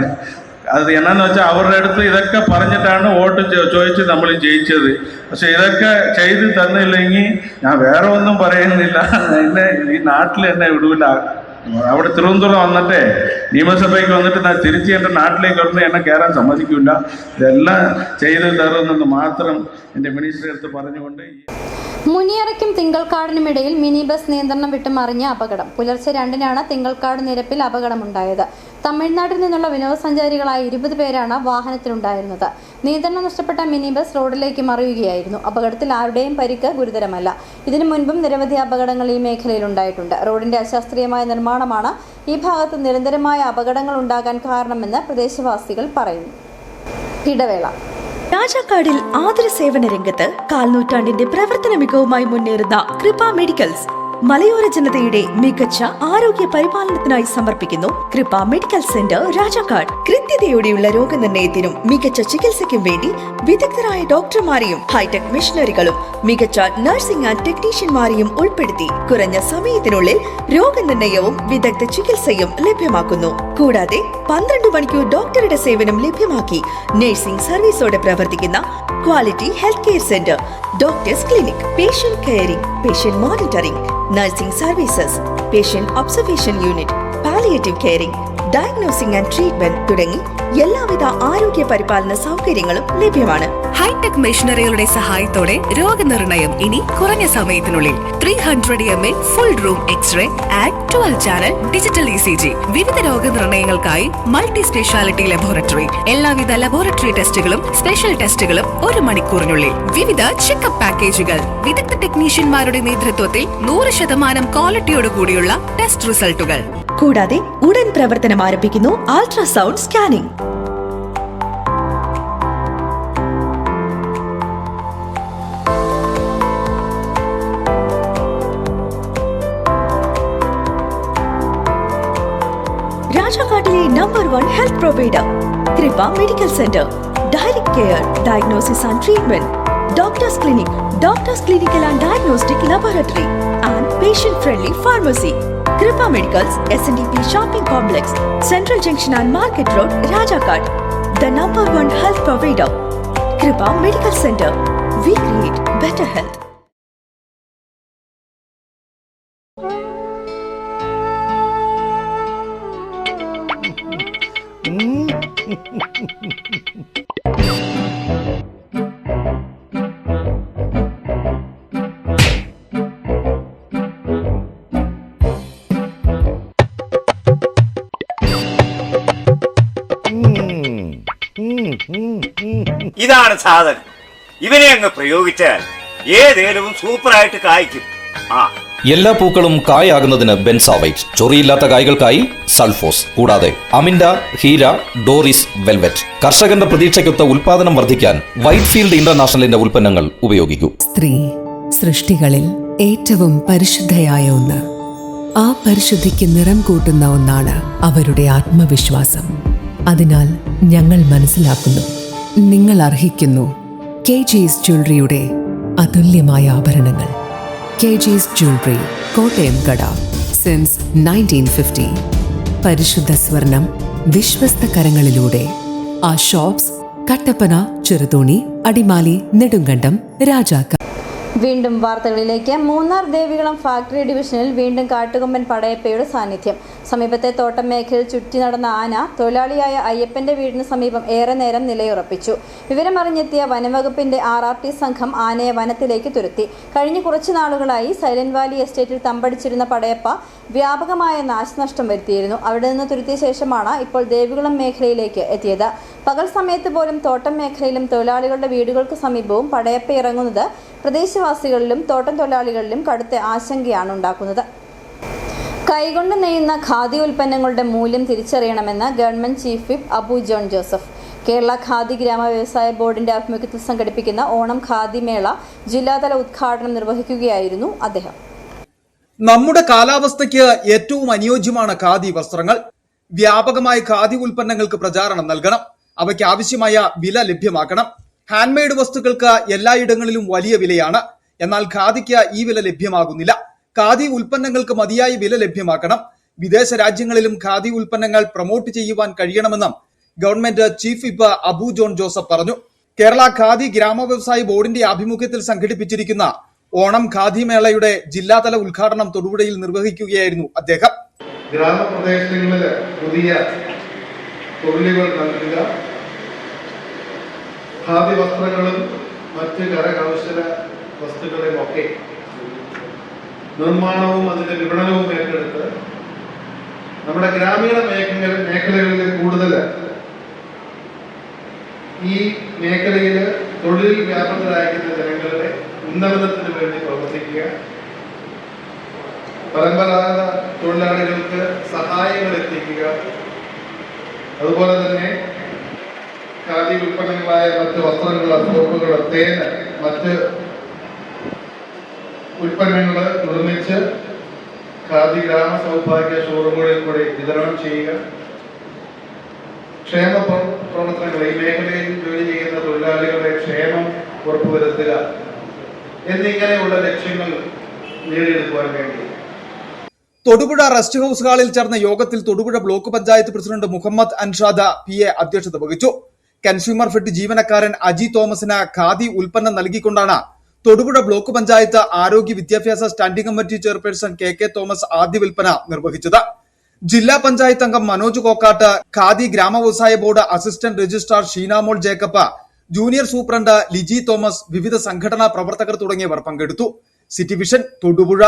അത് എന്നാന്ന് വെച്ചാൽ അവരുടെ അടുത്ത് ഇതൊക്കെ പറഞ്ഞിട്ടാണ് വോട്ട് ചോദിച്ച് നമ്മൾ ജയിച്ചത്. പക്ഷെ ഇതൊക്കെ ചെയ്ത് തന്നില്ലെങ്കിൽ ഞാൻ വേറെ ഒന്നും പറയുന്നില്ല, എന്നെ ഈ നാട്ടിൽ എന്നെ വിടൂല. അവിടെ തിരുവനന്തപുരം വന്നിട്ട് നിയമസഭയ്ക്ക് വന്നിട്ട് ഞാൻ തിരിച്ച് എൻ്റെ നാട്ടിലേക്ക് വന്ന് എന്നെ കയറാൻ സമ്മതിക്കില്ല. ഇതെല്ലാം ചെയ്ത് തരുമെന്ന് മാത്രം എൻ്റെ മിനിസ്റ്റർ അടുത്ത് പറഞ്ഞുകൊണ്ട്. മുനിയറയ്ക്കും തിങ്കൾക്കാടിനുമിടയിൽ മിനി ബസ് നിയന്ത്രണം വിട്ട് മറിഞ്ഞ അപകടം. പുലർച്ചെ 2-നാണ് തിങ്കൾക്കാട് നിരപ്പിൽ അപകടമുണ്ടായത്. തമിഴ്നാട്ടിൽ നിന്നുള്ള വിനോദസഞ്ചാരികളായ 20 പേരാണ് വാഹനത്തിലുണ്ടായിരുന്നത്. നിയന്ത്രണം നഷ്ടപ്പെട്ട മിനി ബസ് റോഡിലേക്ക് മറിയുകയായിരുന്നു. അപകടത്തിൽ ആരുടെയും പരിക്ക് ഗുരുതരമല്ല. ഇതിനു മുൻപും നിരവധി അപകടങ്ങൾ ഈ മേഖലയിൽ ഉണ്ടായിട്ടുണ്ട്. റോഡിന്റെ അശാസ്ത്രീയമായ നിർമ്മാണമാണ് ഈ ഭാഗത്ത് നിരന്തരമായ അപകടങ്ങൾ ഉണ്ടാകാൻ കാരണമെന്ന് പ്രദേശവാസികൾ പറയുന്നു. ഇടവേള. രാജാക്കാടിൽ ആതുര സേവന രംഗത്ത് കാൽനൂറ്റാണ്ടിന്റെ പ്രവർത്തന മികവുമായി മുന്നേറുന്ന കൃപ മെഡിക്കൽസ് മലയോര ജനതയുടെ മികച്ച ആരോഗ്യ പരിപാലനത്തിനായി സമർപ്പിക്കുന്നു കൃപ മെഡിക്കൽ സെന്റർ രാജാക്കാട്. കൃത്യതയോടെയുള്ള രോഗനിർണയത്തിനും മികച്ച ചികിത്സയ്ക്കും വേണ്ടി വിദഗ്ധരായ ഡോക്ടർമാരെയും ഹൈടെക് മെഷീനറികളും മികച്ച നഴ്സിംഗ് ആൻഡ് ടെക്നീഷ്യന്മാരെയും ഉൾപ്പെടുത്തി കുറഞ്ഞ സമയത്തിനുള്ളിൽ രോഗനിർണയവും വിദഗ്ധ ചികിത്സയും ലഭ്യമാക്കുന്നു. കൂടാതെ 12 മണിക്കൂർ ഡോക്ടറുടെ സേവനം ലഭ്യമാക്കി നഴ്സിംഗ് സർവീസോടെ പ്രവർത്തിക്കുന്ന quality health care centre, doctors clinic, patient caring, patient monitoring, nursing services, patient observation unit, palliative caring, diagnosing and treatment തുടങ്ങി എല്ലാവിധ ആരോഗ്യ പരിപാലന സൗകര്യങ്ങളും ലഭ്യമാണ്. ഹൈടെക് മെഷീനറികളുടെ സഹായത്തോടെ രോഗനിർണയം ഇനി കുറഞ്ഞ സമയത്തിനുള്ളിൽ. 300 ml full room x-ray and 12 channel digital ECG. വിവിധ രോഗനിർണയങ്ങൾക്കായി മൾട്ടി സ്പെഷ്യാലിറ്റി ലബോറട്ടറി. എല്ലാവിധ ലബോറട്ടറി ടെസ്റ്റുകളും സ്പെഷ്യൽ ടെസ്റ്റുകളും 1 മണിക്കൂറിനുള്ളിൽ. വിവിധ ചെക്കപ്പ് പാക്കേജുകൾ. വിദഗ്ധ ടെക്നീഷ്യന്മാരുടെ നേതൃത്വത്തിൽ 100% ക്വാളിറ്റിയോടുകൂടിയുള്ള ടെസ്റ്റ് റിസൾട്ടുകൾ. കൂടാതെ ഉടൻ പ്രവർത്തനം ആരംഭിക്കുന്നു അൾട്രാസൗണ്ട് സ്കാനിംഗ്. രാജാക്കാട്ടിലെ number 1 health provider Kripa medical centre. Direct care, diagnosis and treatment, doctors clinic, doctors clinical and diagnostic laboratory and patient friendly pharmacy. Kripa Medicals, SNDP Shopping Complex, Central Junction and Market Road, Rajakad. The number 1 health provider, Kripa Medical Center. We create better health. ഇതാണ് സാധനം. ഇവനെ അങ്ങ് പ്രയോഗിച്ചാൽ ഏതേലും സൂപ്പറായിട്ട് കായ്ക്കും. എല്ലാ പൂക്കളും കായാകുന്നതിന് ബെൻസാവൈറ്റ്, ചൊറിയില്ലാത്ത കായ്കൾക്കായി സൾഫോസ്, കൂടാതെ അമിൻഡ, ഹീര, ഡോറിസ്, വെൽവെറ്റ്. കർഷകന്റെ പ്രതീക്ഷയ്ക്കൊത്ത ഉൽപാദനം വർദ്ധിക്കാൻ വൈറ്റ്ഫീൽഡ് ഇന്റർനാഷണലിന്റെ ഉൽപ്പന്നങ്ങൾ ഉപയോഗിക്കൂ. സ്ത്രീ സൃഷ്ടികളിൽ ഏറ്റവും പരിശുദ്ധയായ ഒന്ന്. ആ പരിശുദ്ധിക്ക് നിറം കൂട്ടുന്ന ഒന്നാണ് അവരുടെ ആത്മവിശ്വാസം. അതിനാൽ ഞങ്ങൾ മനസ്സിലാക്കുന്നു, നിങ്ങൾ അർഹിക്കുന്നു KG's ജ്വല്ലറിയുടെ അതുല്യമായ ആഭരണങ്ങൾ. KG's ജ്വല്ലറി, കോട്ടയം കട, സിൻസ് 1950. പരിശുദ്ധ സ്വർണം വിശ്വസ്ത കരങ്ങളിലൂടെ. ആ ഷോപ്സ് കട്ടപ്പന, ചെറുതോണി, അടിമാലി, നെടുങ്കണ്ടം, രാജാക്കാട്. വീണ്ടും വാർത്തകളിലേക്ക്. മൂന്നാർ ദേവികുളം ഫാക്ടറി ഡിവിഷനിൽ വീണ്ടും കാട്ടുകൊമ്പൻ പടയപ്പയുടെ സാന്നിധ്യം. സമീപത്തെ തോട്ടം മേഖലയിൽ ചുറ്റി നടന്ന ആന തൊഴിലാളിയായ അയ്യപ്പന്റെ വീടിന് സമീപം ഏറെ നേരം നിലയുറപ്പിച്ചു. വിവരമറിഞ്ഞെത്തിയ വനംവകുപ്പിന്റെ RRT സംഘം ആനയെ വനത്തിലേക്ക് തുരത്തി. കഴിഞ്ഞ കുറച്ചു നാളുകളായി സൈലന്റ് വാലി എസ്റ്റേറ്റിൽ തമ്പടിച്ചിരുന്ന പടയപ്പ വ്യാപകമായ നാശനഷ്ടം വരുത്തിയിരുന്നു. അവിടെ നിന്ന് തുരത്തിയ ശേഷമാണ് ഇപ്പോൾ ദേവികുളം മേഖലയിലേക്ക് എത്തിയത്. പകൽ സമയത്ത് പോലും തോട്ടം മേഖലയിലും തൊഴിലാളികളുടെ വീടുകൾക്ക് സമീപവും പടയപ്പ ഇറങ്ങുന്നത് പ്രദേശവാസികളിലും തോട്ടം തൊഴിലാളികളിലും കടുത്ത ആശങ്കയാണ് ഉണ്ടാക്കുന്നത്. കൈകൊണ്ട് നെയ്യുന്ന ഖാദി ഉൽപ്പന്നങ്ങളുടെ മൂല്യം തിരിച്ചറിയണമെന്ന് government chief whip Abu John Joseph. Kerala Khadi ഗ്രാമ വ്യവസായ ബോർഡിന്റെ ആഭിമുഖ്യത്തിൽ സംഘടിപ്പിക്കുന്ന ഓണം ഖാദി മേള ജില്ലാതല ഉദ്ഘാടനം നിർവഹിക്കുകയായിരുന്നു അദ്ദേഹം. നമ്മുടെ കാലാവസ്ഥയ്ക്ക് ഏറ്റവും അനുയോജ്യമാണ് ഖാദി വസ്ത്രങ്ങൾ. വ്യാപകമായ ഖാദി ഉൽപ്പന്നങ്ങൾക്ക് പ്രചാരണം നൽകണം. അവയ്ക്ക് ആവശ്യമായ വില ലഭ്യമാക്കണം. ഹാൻഡ്മെയ്ഡ് വസ്തുക്കൾക്ക് എല്ലായിടങ്ങളിലും വലിയ വിലയാണ്. എന്നാൽ ഖാദിക്ക് ഈ വില ലഭ്യമാകുന്നില്ല. ഖാദി ഉൽപ്പന്നങ്ങൾക്ക് മതിയായ വില ലഭ്യമാക്കണം. വിദേശ രാജ്യങ്ങളിലും ഖാദി ഉൽപ്പന്നങ്ങൾ പ്രൊമോട്ട് ചെയ്യുവാൻ കഴിയണമെന്നും government chief whip Abu John Joseph പറഞ്ഞു. കേരള ഖാദി ഗ്രാമവ്യവസായ ബോർഡിന്റെ ആഭിമുഖ്യത്തിൽ സംഘടിപ്പിച്ചിരിക്കുന്ന ഓണം ഖാദി മേളയുടെ ജില്ലാതല ഉദ്ഘാടനം തൊടുപുഴയിൽ നിർവഹിക്കുകയായിരുന്നു അദ്ദേഹം. ഗ്രാമപ്രദേശങ്ങളിൽ പുതിയ തൊഴിലുകൾ നൽകുക, ഖാദി വസ്ത്രങ്ങളും മറ്റ് കരകൗശല വസ്തുക്കളുമൊക്കെ നിർമ്മാണവും അതിന്റെ വിപണനവും ഏറ്റെടുത്ത് നമ്മുടെ ഗ്രാമീണ മേഖലകളിൽ കൂടുതൽ ഈ മേഖലയിൽ തൊഴിൽ വ്യാപൃതരായിരിക്കുന്ന ജനങ്ങളുടെ ഉന്നമനത്തിന് വേണ്ടി പ്രവർത്തിക്കുക, പരമ്പരാഗത തൊഴിലാളികൾക്ക് സഹായങ്ങൾ എത്തിക്കുക, അതുപോലെ തന്നെ ഖാദി ഉൽപ്പന്നങ്ങളായ മറ്റ് വസ്ത്രങ്ങൾ, സോപ്പുകൾ, തേന്, മറ്റ് ഉൽപ്പന്നങ്ങൾ നിർമ്മിച്ച് ഖാദി ഗ്രാമ സൗഭാഗ്യ ഷോറൂമുകളിൽ കൂടി വിതരണം ചെയ്യുക, ക്ഷേമ പ്രവർത്തനങ്ങൾ, ഈ മേഖലയിൽ ജോലി ചെയ്യുന്ന തൊഴിലാളികളുടെ ക്ഷേമം ഉറപ്പുവരുത്തുക എന്നിങ്ങനെയുള്ള ലക്ഷ്യങ്ങൾ നേടിയെടുക്കുവാൻ വേണ്ടി തൊടുപുഴ റെസ്റ്റ് ഹൌസ് ഹാളിൽ ചേർന്ന യോഗത്തിൽ Thodupuzha block panchayat president Muhammad Anshad PA അധ്യക്ഷത വഹിച്ചു. കൺസ്യൂമർ ഫെഡ് ജീവനക്കാരൻ അജി തോമസിന് ഖാദി ഉൽപ്പന്നം നൽകിക്കൊണ്ടാണ് തൊടുപുഴ ബ്ലോക്ക് പഞ്ചായത്ത് ആരോഗ്യ വിദ്യാഭ്യാസ standing committee chairperson KK Thomas ആദ്യ വിൽപ്പന നിർവഹിച്ചത്. ജില്ലാ പഞ്ചായത്ത് അംഗം മനോജ് കോക്കാട്ട്, ഖാദി ഗ്രാമവ്യവസായ board assistant registrar Sheenamol Jacob, junior superintendent Liji Thomas, വിവിധ സംഘടനാ പ്രവർത്തകർ തുടങ്ങിയവർ പങ്കെടുത്തു. City vision Thodupuzha.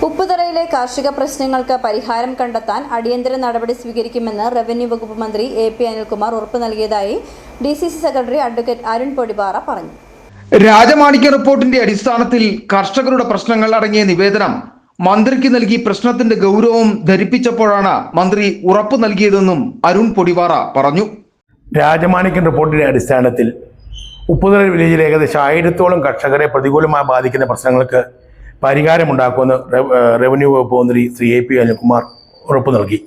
ഉപ്പുതറയിലെ കാർഷിക പ്രശ്നങ്ങൾക്ക് പരിഹാരം കണ്ടെത്താൻ അടിയന്തര നടപടി സ്വീകരിക്കുമെന്ന് റവന്യൂ വകുപ്പ് മന്ത്രി AP അനിൽകുമാർ ഉറപ്പു നൽകിയതായി DCC secretary advocate Arun Podippara പറഞ്ഞു. രാജമാണിക്യ റിപ്പോർട്ടിന്റെ അടിസ്ഥാനത്തിൽ കർഷകരുടെ പ്രശ്നങ്ങൾ അടങ്ങിയ നിവേദനം മന്ത്രിക്ക് നൽകി പ്രശ്നത്തിന്റെ ഗൗരവം ധരിപ്പിച്ചപ്പോഴാണ് മന്ത്രി ഉറപ്പു നൽകിയതെന്നും അരുൺ പൊടിപാറ പറഞ്ഞു. രാജമാണിക്യൻ റിപ്പോർട്ടിന്റെ അടിസ്ഥാനത്തിൽ ഉപ്പുതറ വില്ലേജിൽ ഏകദേശം 1000-ഓളം കർഷകരെ പ്രതികൂലമായി ബാധിക്കുന്ന പ്രശ്നങ്ങൾക്ക് പരിഹാരമുണ്ടാക്കുമെന്ന് റവന്യൂ വകുപ്പ് മന്ത്രി ശ്രീ AP അനിൽകുമാർ ഉറപ്പു നൽകി.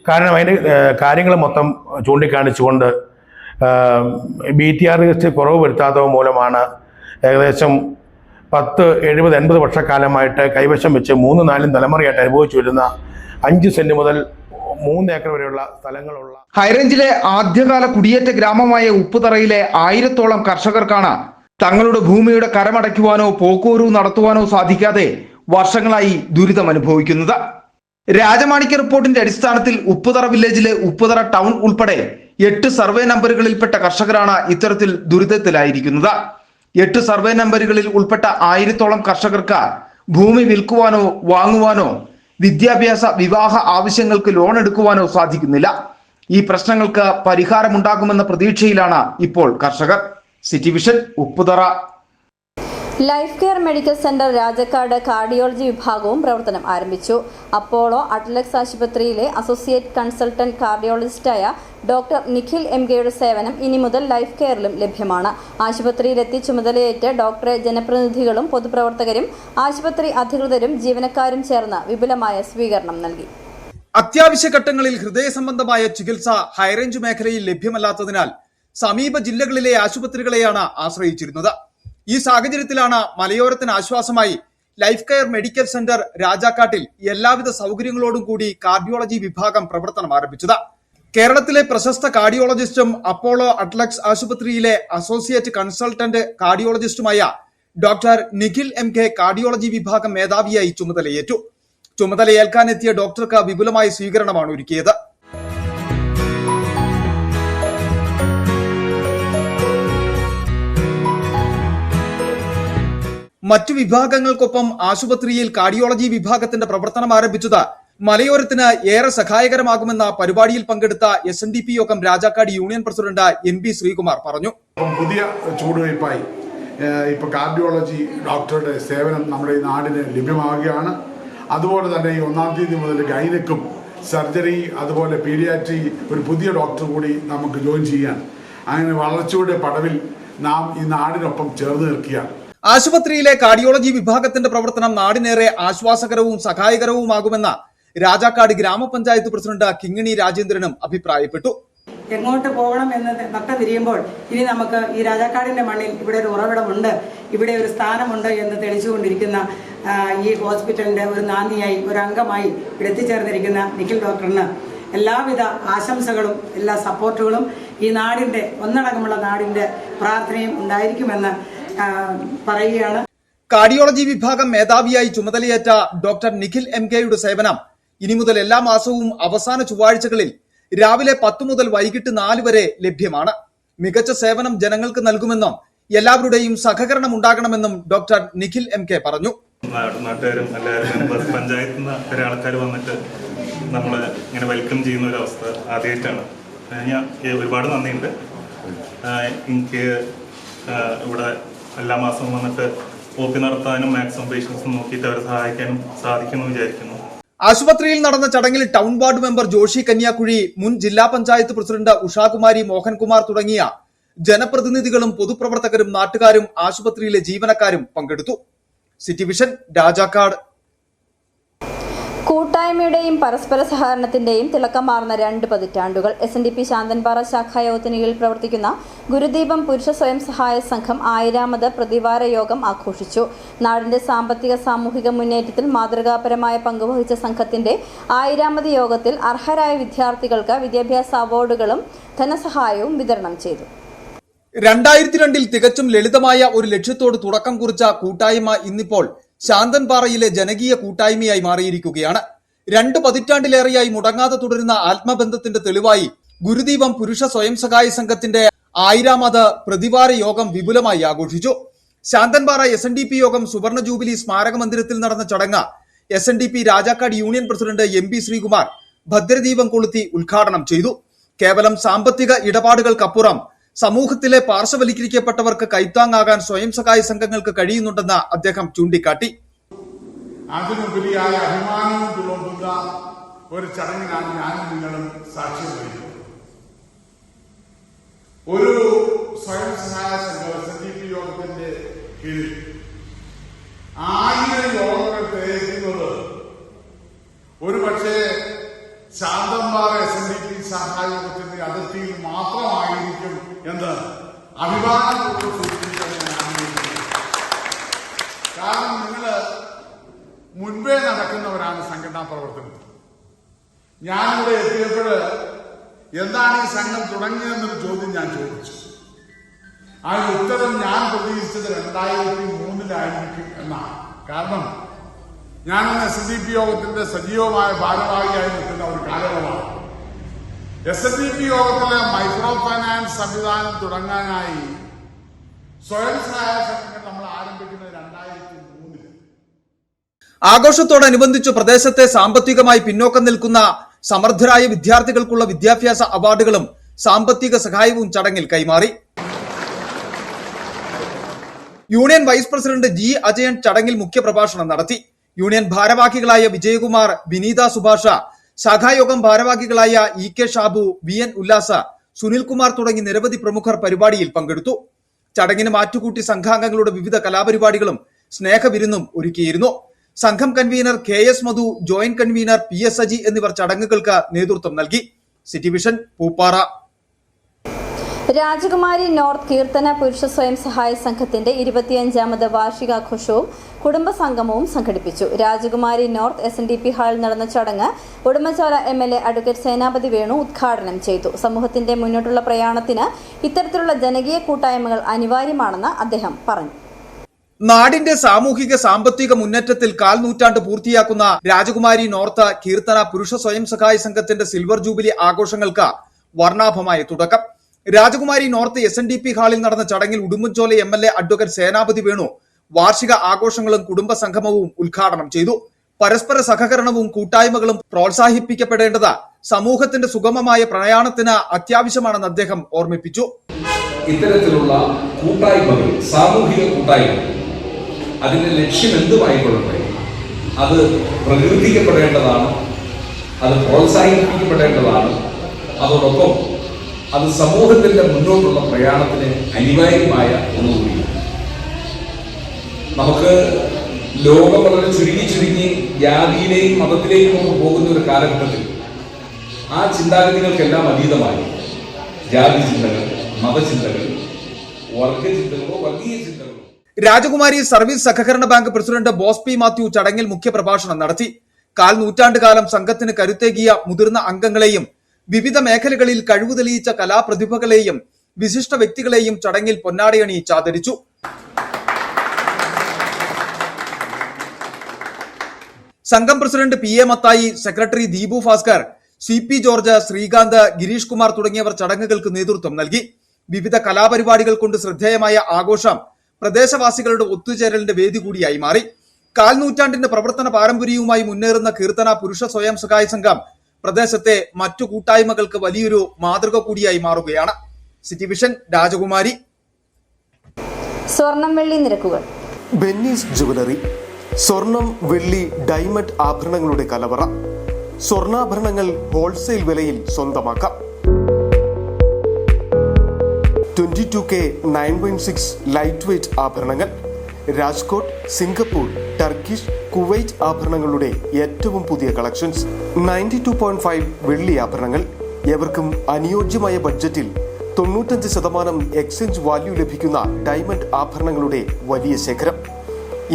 കാരണം അതിൻ്റെ കാര്യങ്ങൾ മൊത്തം ചൂണ്ടിക്കാണിച്ചുകൊണ്ട് BTR കുറവ് വരുത്താത്തത് മൂലമാണ് ഏകദേശം 10-70-80 വർഷക്കാലമായിട്ട് കൈവശം വെച്ച് 3-4 തലമുറയായിട്ട് അനുഭവിച്ചു വരുന്ന 5 സെന്റ് മുതൽ 3 ഏക്കർ വരെയുള്ള സ്ഥലങ്ങളുള്ള ഹൈറേഞ്ചിലെ ആദ്യകാല കുടിയേറ്റ ഗ്രാമമായ ഉപ്പുതറയിലെ 1000-ഓളം കർഷകർക്കാണ് തങ്ങളുടെ ഭൂമിയുടെ കരമടയ്ക്കുവാനോ പോക്കൂരു നടത്തുവാനോ സാധിക്കാതെ വർഷങ്ങളായി ദുരിതം അനുഭവിക്കുന്നത്. രാജമാണിക്യ റിപ്പോർട്ടിന്റെ അടിസ്ഥാനത്തിൽ ഉപ്പുതറ വില്ലേജിലെ ഉപ്പുതറ ടൗൺ ഉൾപ്പെടെ 8 സർവേ നമ്പറുകളിൽപ്പെട്ട കർഷകരാണ് ഇത്തരത്തിൽ ദുരിതത്തിലായിരിക്കുന്നത്. 8 സർവേ നമ്പറുകളിൽ ഉൾപ്പെട്ട 1000-ഓളം കർഷകർക്ക് ഭൂമി വിൽക്കുവാനോ വാങ്ങുവാനോ വിദ്യാഭ്യാസ വിവാഹ ആവശ്യങ്ങൾക്ക് ലോൺ എടുക്കുവാനോ സാധിക്കുന്നില്ല. ഈ പ്രശ്നങ്ങൾക്ക് പരിഹാരമുണ്ടാകുമെന്ന പ്രതീക്ഷയിലാണ് ഇപ്പോൾ കർഷകർ. City vision Upputhara. Life care medical centre Rajakkad cardiology വിഭാഗവും പ്രവർത്തനം ആരംഭിച്ചു. അപ്പോളോ അറ്റ്ലക്സ് ആശുപത്രിയിലെ അസോസിയേറ്റ് കൺസൾട്ടന്റ് കാർഡിയോളജിസ്റ്റായ ഡോക്ടർ നിഖിൽ MKയുടെ സേവനം ഇനി മുതൽ ലൈഫ് കെയറിലും ലഭ്യമാണ്. ആശുപത്രിയിലെത്തി ചുമതലയേറ്റ ഡോക്ടറെ ജനപ്രതിനിധികളും പൊതുപ്രവർത്തകരും ആശുപത്രി അധികൃതരും ജീവനക്കാരും ചേർന്ന് വിപുലമായ സ്വീകരണം നൽകി. അത്യാവശ്യ ഘട്ടങ്ങളിൽ ഹൃദയ സംബന്ധമായ ചികിത്സ ഹൈറേഞ്ച് മേഖലയിൽ ലഭ്യമല്ലാത്തതിനാൽ സമീപ ജില്ലകളിലെ ആശുപത്രികളെയാണ് ആശ്രയിച്ചിരുന്നത്. ഈ സാഹചര്യത്തിലാണ് മലയോരത്തിന് ആശ്വാസമായി ലൈഫ് കെയർ മെഡിക്കൽ സെന്റർ രാജാക്കാട്ടിൽ എല്ലാവിധ സൗകര്യങ്ങളോടും കൂടി കാർഡിയോളജി വിഭാഗം പ്രവർത്തനം ആരംഭിച്ചത്. കേരളത്തിലെ പ്രശസ്ത കാർഡിയോളജിസ്റ്റും അപ്പോളോ അറ്റ്ലക്സ് ആശുപത്രിയിലെ അസോസിയേറ്റ് കൺസൾട്ടന്റ് കാർഡിയോളജിസ്റ്റുമായ ഡോക്ടർ നിഖിൽ MK കാർഡിയോളജി വിഭാഗം മേധാവിയായി ചുമതലയേറ്റു. ചുമതലയേൽക്കാനെത്തിയ ഡോക്ടർക്ക് വിപുലമായ സ്വീകരണമാണ് ഒരുക്കിയത്. മറ്റു വിഭാഗങ്ങൾക്കൊപ്പം ആശുപത്രിയിൽ കാർഡിയോളജി വിഭാഗത്തിന്റെ പ്രവർത്തനം ആരംഭിച്ചത് മലയോരത്തിന് ഏറെ സഹായകരമാകുമെന്ന പരിപാടിയിൽ പങ്കെടുത്ത SNDP യോഗം Rajakkad union president NB Sreekumar പറഞ്ഞു. പുതിയ ചൂടുവയ്പായി ഇപ്പൊ കാർഡിയോളജി ഡോക്ടറുടെ സേവനം നമ്മുടെ ഈ നാടിന് ലഭ്യമാവുകയാണ്. അതുപോലെ തന്നെ ഈ 1-ാം തീയതി മുതൽ ഗൈനക്കും സർജറി അതുപോലെ പീഡിയാട്രി ഒരു പുതിയ ഡോക്ടർ കൂടി നമുക്ക് ജോയിൻ ചെയ്യാൻ അങ്ങനെ വളർച്ചയുടെ പടവിൽ നാം ഈ നാടിനൊപ്പം ചേർന്ന് നിൽക്കുകയാണ്. ആശുപത്രിയിലെ കാർഡിയോളജി വിഭാഗത്തിന്റെ പ്രവർത്തനം നാടിനേറെ ആശ്വാസകരവും സഹായകരവുമാകുമെന്ന രാജാക്കാട് ഗ്രാമപഞ്ചായത്ത് പ്രസിഡന്റ് കിങ്ങിണി രാജേന്ദ്രനും അഭിപ്രായപ്പെട്ടു. എങ്ങോട്ട് പോകണം എന്ന് നട്ടം തിരിയുമ്പോൾ ഇനി നമുക്ക് ഈ രാജാക്കാടിൻ്റെ മണ്ണിൽ ഇവിടെ ഒരു ഉറവിടമുണ്ട്, ഇവിടെ ഒരു സ്ഥാനമുണ്ട് എന്ന് തെളിച്ചുകൊണ്ടിരിക്കുന്ന ഈ ഹോസ്പിറ്റലിൻ്റെ ഒരു നാന്ദിയായി, ഒരു അംഗമായി ഇവിടെ എത്തിച്ചേർന്നിരിക്കുന്ന നിഖിൽ ഡോക്ടറിന് എല്ലാവിധ ആശംസകളും എല്ലാ സപ്പോർട്ടുകളും ഈ നാടിൻ്റെ ഒന്നടങ്കമുള്ള നാടിൻ്റെ പ്രാർത്ഥനയും ഉണ്ടായിരിക്കുമെന്ന് പറയുകയാണ്. കാർഡിയോളജി വിഭാഗം മേധാവിയായി ചുമതലയേറ്റ ഡോക്ടർ നിഖിൽ MKയുടെ സേവനം ഇനി മുതൽ എല്ലാ മാസവും അവസാന ചൊവ്വാഴ്ചകളിൽ രാവിലെ 10 മുതൽ വൈകിട്ട് 4 വരെ ലഭ്യമാണ്. മികച്ച സേവനം ജനങ്ങൾക്ക് നൽകുമെന്നും എല്ലാവരുടെയും സഹകരണം ഉണ്ടാകണമെന്നും ഡോക്ടർ നിഖിൽ MK പറഞ്ഞു. നാട്ടുകാരും എല്ലാവരും പഞ്ചായത്തിൽ നിന്ന് കുറെ ആൾക്കാർ വന്നിട്ട് നമ്മളെ ഇങ്ങനെ വെൽക്കം ചെയ്യുന്ന ഒരു അവസ്ഥ ആദ്യമായിട്ടാണ്. ഞാൻ ഒരുപാട് നന്ദിയുണ്ട്. എനിക്ക് ഇവിടെ എല്ലാ മാസവും വന്നിട്ട് OP നടത്താനും മാക്സിമം പേഷ്യൻസ് നോക്കിയിട്ട് അവരെ സഹായിക്കാനും സാധിക്കുമെന്ന് വിചാരിക്കുന്നു. ആശുപത്രിയിൽ നടന്ന ചടങ്ങിൽ town ward member Joshi Kanyakuzhi, മുൻ ജില്ലാ പഞ്ചായത്ത് പ്രസിഡന്റ് ഉഷാകുമാരി മോഹൻകുമാർ തുടങ്ങിയ ജനപ്രതിനിധികളും പൊതുപ്രവർത്തകരും നാട്ടുകാരും ആശുപത്രിയിലെ ജീവനക്കാരും പങ്കെടുത്തു. City vision, Rajakkad. കൂട്ടായ്മയുടെയും പരസ്പര സഹകരണത്തിന്റെയും തിളക്കമാർന്ന 2 പതിറ്റാണ്ടുകൾ. SNDP ശാന്തൻപാറ ശാഖായോഗത്തിന് കീഴിൽ പ്രവർത്തിക്കുന്ന ഗുരുദീപം പുരുഷ സ്വയം സഹായ സംഘം 1000ാമത് പ്രതിവാര യോഗം ആഘോഷിച്ചു. നാടിന്റെ സാമ്പത്തിക സാമൂഹിക മുന്നേറ്റത്തിൽ മാതൃകാപരമായ പങ്കുവഹിച്ച സംഘത്തിന്റെ 1000ാമത് യോഗത്തിൽ അർഹരായ വിദ്യാർത്ഥികൾക്ക് വിദ്യാഭ്യാസ അവാർഡുകളും ധനസഹായവും വിതരണം ചെയ്തു. 2002 തികച്ചും ലളിതമായ ഒരു ലക്ഷ്യത്തോട് തുടക്കം കുറിച്ച കൂട്ടായ്മ ഇന്നിപ്പോൾ ശാന്തൻപാറയിലെ ജനകീയ കൂട്ടായ്മയായി മാറിയിരിക്കുകയാണ്. 2 പതിറ്റാണ്ടിലേറെയായി മുടങ്ങാതെ തുടരുന്ന ആത്മബന്ധത്തിന്റെ തെളിവായി ഗുരുദീപം പുരുഷ സ്വയം സഹായ സംഘത്തിന്റെ 1000ാമത് പ്രതിവാര യോഗം വിപുലമായി ആഘോഷിച്ചു. ശാന്തൻപാറ SNDP യോഗം സുവർണ ജൂബിലി സ്മാരക മന്ദിരത്തിൽ നടന്ന ചടങ്ങ് SNDP Rajakkad union president MP Sreekumar ഭദ്രദീപം കൊളുത്തി ഉദ്ഘാടനം ചെയ്തു. കേവലം സാമ്പത്തിക ഇടപാടുകൾക്കപ്പുറം സമൂഹത്തിലെ പാർശ്വവൽക്കരിക്കപ്പെട്ടവർക്ക് കൈത്താങ്ങാകാൻ സ്വയം സഹായ സംഘങ്ങൾക്ക് കഴിയുന്നുണ്ടെന്ന് അദ്ദേഹം ചൂണ്ടിക്കാട്ടി. അതിനുപരിയായ അഭിമാനവും തുളുമ്പുന്ന ഒരു ചടങ്ങിനാണ് ഞാനും നിങ്ങളും സാക്ഷ്യം വഹിക്കുന്നത്. ഒരു സ്വയം സഹായ സംഘം SNDP യോഗത്തിന്റെ കീഴിൽ 1000 യോഗങ്ങൾ തയ്യാറാക്കുന്നത് ഒരു പക്ഷേ ശാന്തൻപാറ SNDP സഹായത്തിന്റെ അതിർത്തിയിൽ മാത്രമായിരിക്കും എന്ന് അഭിമാനപൂർവ്വം സൂചിപ്പിക്കാൻ ഞാൻ ആഗ്രഹിക്കുന്നു. കാരണം നിങ്ങൾ മുൻപേ നടക്കുന്നവരാണ് സംഘടനാ പ്രവർത്തനത്തിൽ. ഞാനിവിടെ എത്തിയപ്പോൾ എന്താണ് ഈ സംഘം തുടങ്ങിയതെന്നൊരു ചോദ്യം ഞാൻ ചോദിച്ചു. ആ ഉത്തരം ഞാൻ പ്രതീക്ഷിച്ചത് 2003 എന്നാണ്. കാരണം ഞാനന്ന് SNDP യോഗത്തിന്റെ സജീവമായ ഭാരവാഹിയായി നിൽക്കുന്ന ഒരു കാലയളവാണ്. SNDP യോഗത്തിലെ മൈക്രോ ഫൈനാൻസ് സംവിധാനം തുടങ്ങാനായി സ്വയം സഹായ സംഘങ്ങൾ നമ്മൾ ആരംഭിക്കുന്നത് 2003. ആഘോഷത്തോടനുബന്ധിച്ച് പ്രദേശത്തെ സാമ്പത്തികമായി പിന്നോക്കം നിൽക്കുന്ന സമർത്ഥരായ വിദ്യാർത്ഥികൾക്കുള്ള വിദ്യാഭ്യാസ അവാർഡുകളും സാമ്പത്തിക സഹായവും ചടങ്ങിൽ കൈമാറി. Union vice president G Ajayan ചടങ്ങിൽ മുഖ്യപ്രഭാഷണം നടത്തി. യൂണിയൻ ഭാരവാഹികളായ വിജയകുമാർ, വിനീത സുഭാഷ, ശാഖായോഗം ഭാരവാഹികളായ EK ഷാബു, VN ഉല്ലാസ, സുനിൽകുമാർ തുടങ്ങി നിരവധി പ്രമുഖർ പരിപാടിയിൽ പങ്കെടുത്തു. ചടങ്ങിന് മാറ്റുകൂട്ടി സംഘാംഗങ്ങളുടെ വിവിധ കലാപരിപാടികളും സ്നേഹവിരുന്നും ഒരുക്കിയിരുന്നു. സംഘം കൺവീനർ KS മധു, ജോയിന്റ് കൺവീനർ PS സജി എന്നിവർ ചടങ്ങുകൾക്ക് നേതൃത്വം നൽകി. City vision, Pooppara. രാജകുമാരി നോർത്ത് കീർത്തന പുരുഷ സ്വയം സഹായ സംഘത്തിന്റെ 25ാമത് വാർഷികാഘോഷവും കുടുംബസംഗമവും സംഘടിപ്പിച്ചു. രാജകുമാരി നോർത്ത് SNDP ഹാളിൽ നടന്ന ചടങ്ങ് ഉടുമ്പൻചോല MLA അഡ്വക്കേറ്റ് സേനാപതി വേണു ഉദ്ഘാടനം ചെയ്തു. സമൂഹത്തിന്റെ മുന്നോട്ടുള്ള പ്രയാണത്തിന് ഇത്തരത്തിലുള്ള ജനകീയ കൂട്ടായ്മകൾ അനിവാര്യമാണെന്ന് അദ്ദേഹം പറഞ്ഞു. നാടിന്റെ സാമൂഹിക സാമ്പത്തിക മുന്നേറ്റത്തിൽ 1/4 നൂറ്റാണ്ട് പൂർത്തിയാക്കുന്ന രാജകുമാരി നോർത്ത് കീർത്തന പുരുഷ സ്വയം സഹായ സംഘത്തിന്റെ സിൽവർ ജൂബിലി ആഘോഷങ്ങൾക്ക് വർണ്ണാഭമായ തുടക്കം. രാജകുമാരി നോർത്ത് SNDP ഹാളിൽ നടന്ന ചടങ്ങിൽ ഉടുമ്പൻചോല MLA അഡ്വക്കേറ്റ് സേനാപതി വേണു വാർഷിക ആഘോഷങ്ങളും കുടുംബ സംഗമവും ഉദ്ഘാടനം ചെയ്തു. പരസ്പര സഹകരണവും കൂട്ടായ്മകളും പ്രോത്സാഹിപ്പിക്കപ്പെടേണ്ടത് സമൂഹത്തിന്റെ സുഗമമായ പ്രയാണത്തിന് അത്യാവശ്യമാണെന്ന് അദ്ദേഹം ഓർമ്മിപ്പിച്ചു. ഇത്തരത്തിലുള്ള കൂട്ടായ്മകൾ, സാമൂഹിക കൂട്ടായ്മകൾ, അതിന്റെ ലക്ഷ്യം എന്തുമായിക്കൊള്ളട്ടെ അത് പ്രകീർത്തിക്കപ്പെടേണ്ടതാണ്, അത് പ്രോത്സാഹിപ്പിക്കപ്പെടേണ്ടതാണ്. അതോടൊപ്പം അത് സമൂഹത്തിന്റെ മുന്നോട്ടുള്ള പ്രയാണത്തിന് അനിവാര്യമായ ഒന്നുകൂടിയാണ്. നമുക്ക് ലോകം വളരെ ചുരുങ്ങി ജാതിയിലെയും മതത്തിലേക്കും ഒക്കെ പോകുന്ന ഒരു കാലഘട്ടത്തിൽ ആ ചിന്താഗതികൾക്കെല്ലാം അതീതമായി ജാതി ചിന്തകൾ, മതചിന്തകൾ, വർഗചിന്തകളോ വർഗീയ ചിന്തകളോ. രാജകുമാരി സർവീസ് സഹകരണ bank president boss P Mathew ചടങ്ങിൽ മുഖ്യപ്രഭാഷണം നടത്തി. 4 നൂറ്റാണ്ടുകാലം സംഘത്തിന് കരുത്തേകിയ മുതിർന്ന അംഗങ്ങളെയും വിവിധ മേഖലകളിൽ കഴിവ് തെളിയിച്ച കലാപ്രതിഭകളെയും വിശിഷ്ട വ്യക്തികളെയും ചടങ്ങിൽ പൊന്നാടയണിയിച്ച് ആദരിച്ചു. സംഘം president PA Mathai, secretary Deepu Bhaskar, CP George, Srikanth, Girish Kumar തുടങ്ങിയവർ ചടങ്ങുകൾക്ക് നേതൃത്വം നൽകി. വിവിധ കലാപരിപാടികൾ കൊണ്ട് ശ്രദ്ധേയമായ ആഘോഷം പ്രദേശവാസികളുടെ ഒത്തുചേരലിന്റെ വേദി കൂടിയായി മാറി. 4 നൂറ്റാണ്ടിന്റെ പ്രവർത്തന പാരമ്പര്യവുമായി മുന്നേറുന്ന കീർത്തന പുരുഷ സ്വയം സഹായ സംഘം പ്രദേശത്തെ മറ്റു കൂട്ടായ്മകൾക്ക് വലിയൊരു മാതൃക കൂടിയായി മാറുകയാണ്. സിറ്റി വിഷൻ, രാജകുമാരി. സ്വർണം വെള്ളി നിരക്കുകൾ. ബെന്നീസ് ജുവലറി, സ്വർണം, വെള്ളി, ഡയമണ്ട് ആഭരണങ്ങളുടെ കലവറ. സ്വർണ്ണാഭരണങ്ങൾ ഹോൾസെയിൽ വിലയിൽ സ്വന്തമാക്കാം. 22K 9.6 ലൈറ്റ് വെയ്റ്റ് ആഭരണങ്ങൾ. രാജ്കോട്ട്, സിംഗപ്പൂർ, ടർക്കിഷ്, കുവൈറ്റ് ആഭരണങ്ങളുടെ ഏറ്റവും പുതിയ കളക്ഷൻസ്. 92.5 വെള്ളി ആഭരണങ്ങൾ. എവർക്കും അനുയോജ്യമായ ബഡ്ജറ്റിൽ 95% എക്സ്ചേഞ്ച് വാല്യൂ ലഭിക്കുന്ന ഡയമണ്ട് ആഭരണങ്ങളുടെ വലിയ ശേഖരം.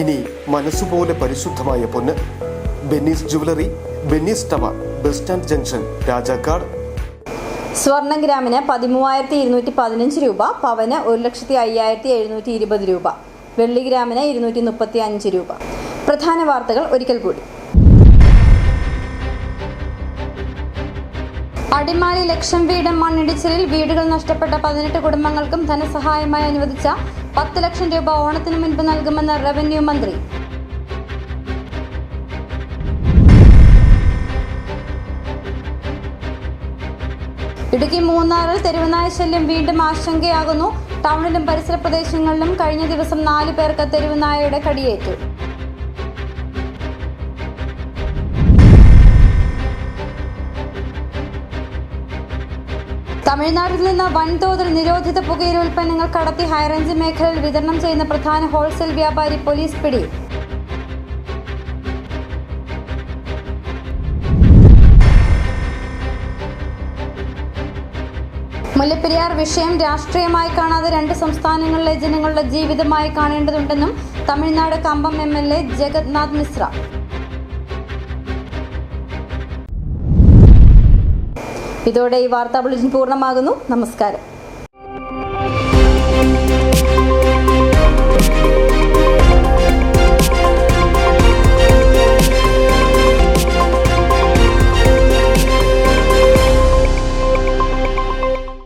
ഇനി മനസ്സുപോലെ പരിശുദ്ധമായ പൊന്ന്. Benny's jewellery, Benny's tower, bus stand junction, Rajakkad. സ്വർണം ഗ്രാമിന് 13,215 രൂപ, പവന് 1,05,720 രൂപ, വെള്ളി ഗ്രാമിന് 235 രൂപ. പ്രധാന വാർത്തകൾ ഒരിക്കൽ കൂടി. അടിമാലി ലക്ഷം വീട് മണ്ണിടിച്ചിലിൽ വീടുകൾ നഷ്ടപ്പെട്ട 18 കുടുംബങ്ങൾക്കും ധനസഹായമായി അനുവദിച്ച 10 ലക്ഷം രൂപ ഓണത്തിന് മുൻപ് നൽകുമെന്ന് റവന്യൂ മന്ത്രി. ഇടുക്കി മൂന്നാറിൽ തെരുവുനായ ശല്യം വീണ്ടും ആശങ്കയാകുന്നു. ടൗണിലും പരിസര പ്രദേശങ്ങളിലും കഴിഞ്ഞ ദിവസം 4 പേർക്ക് തെരുവുനായയുടെ കടിയേറ്റു. തമിഴ്നാട്ടിൽ നിന്ന് വൻതോതിൽ നിരോധിത പുകയില ഉൽപ്പന്നങ്ങൾ കടത്തി ഹൈറേഞ്ച് മേഖലയിൽ വിതരണം ചെയ്യുന്ന പ്രധാന ഹോൾസെയിൽ വ്യാപാരി പോലീസ് പിടി. മുല്ലപ്പെരിയാർ വിഷയം രാഷ്ട്രീയമായി കാണാതെ 2 സംസ്ഥാനങ്ങളിലെ ജനങ്ങളുടെ ജീവിതമായി കാണേണ്ടതുണ്ടെന്നും തമിഴ്നാട് കമ്പം MLA ജഗന്നാഥ് മിശ്ര. ഇതോടെ ഈ വാർത്താ ബുള്ളറ്റിൻ പൂർണ്ണമാകുന്നു. നമസ്കാരം.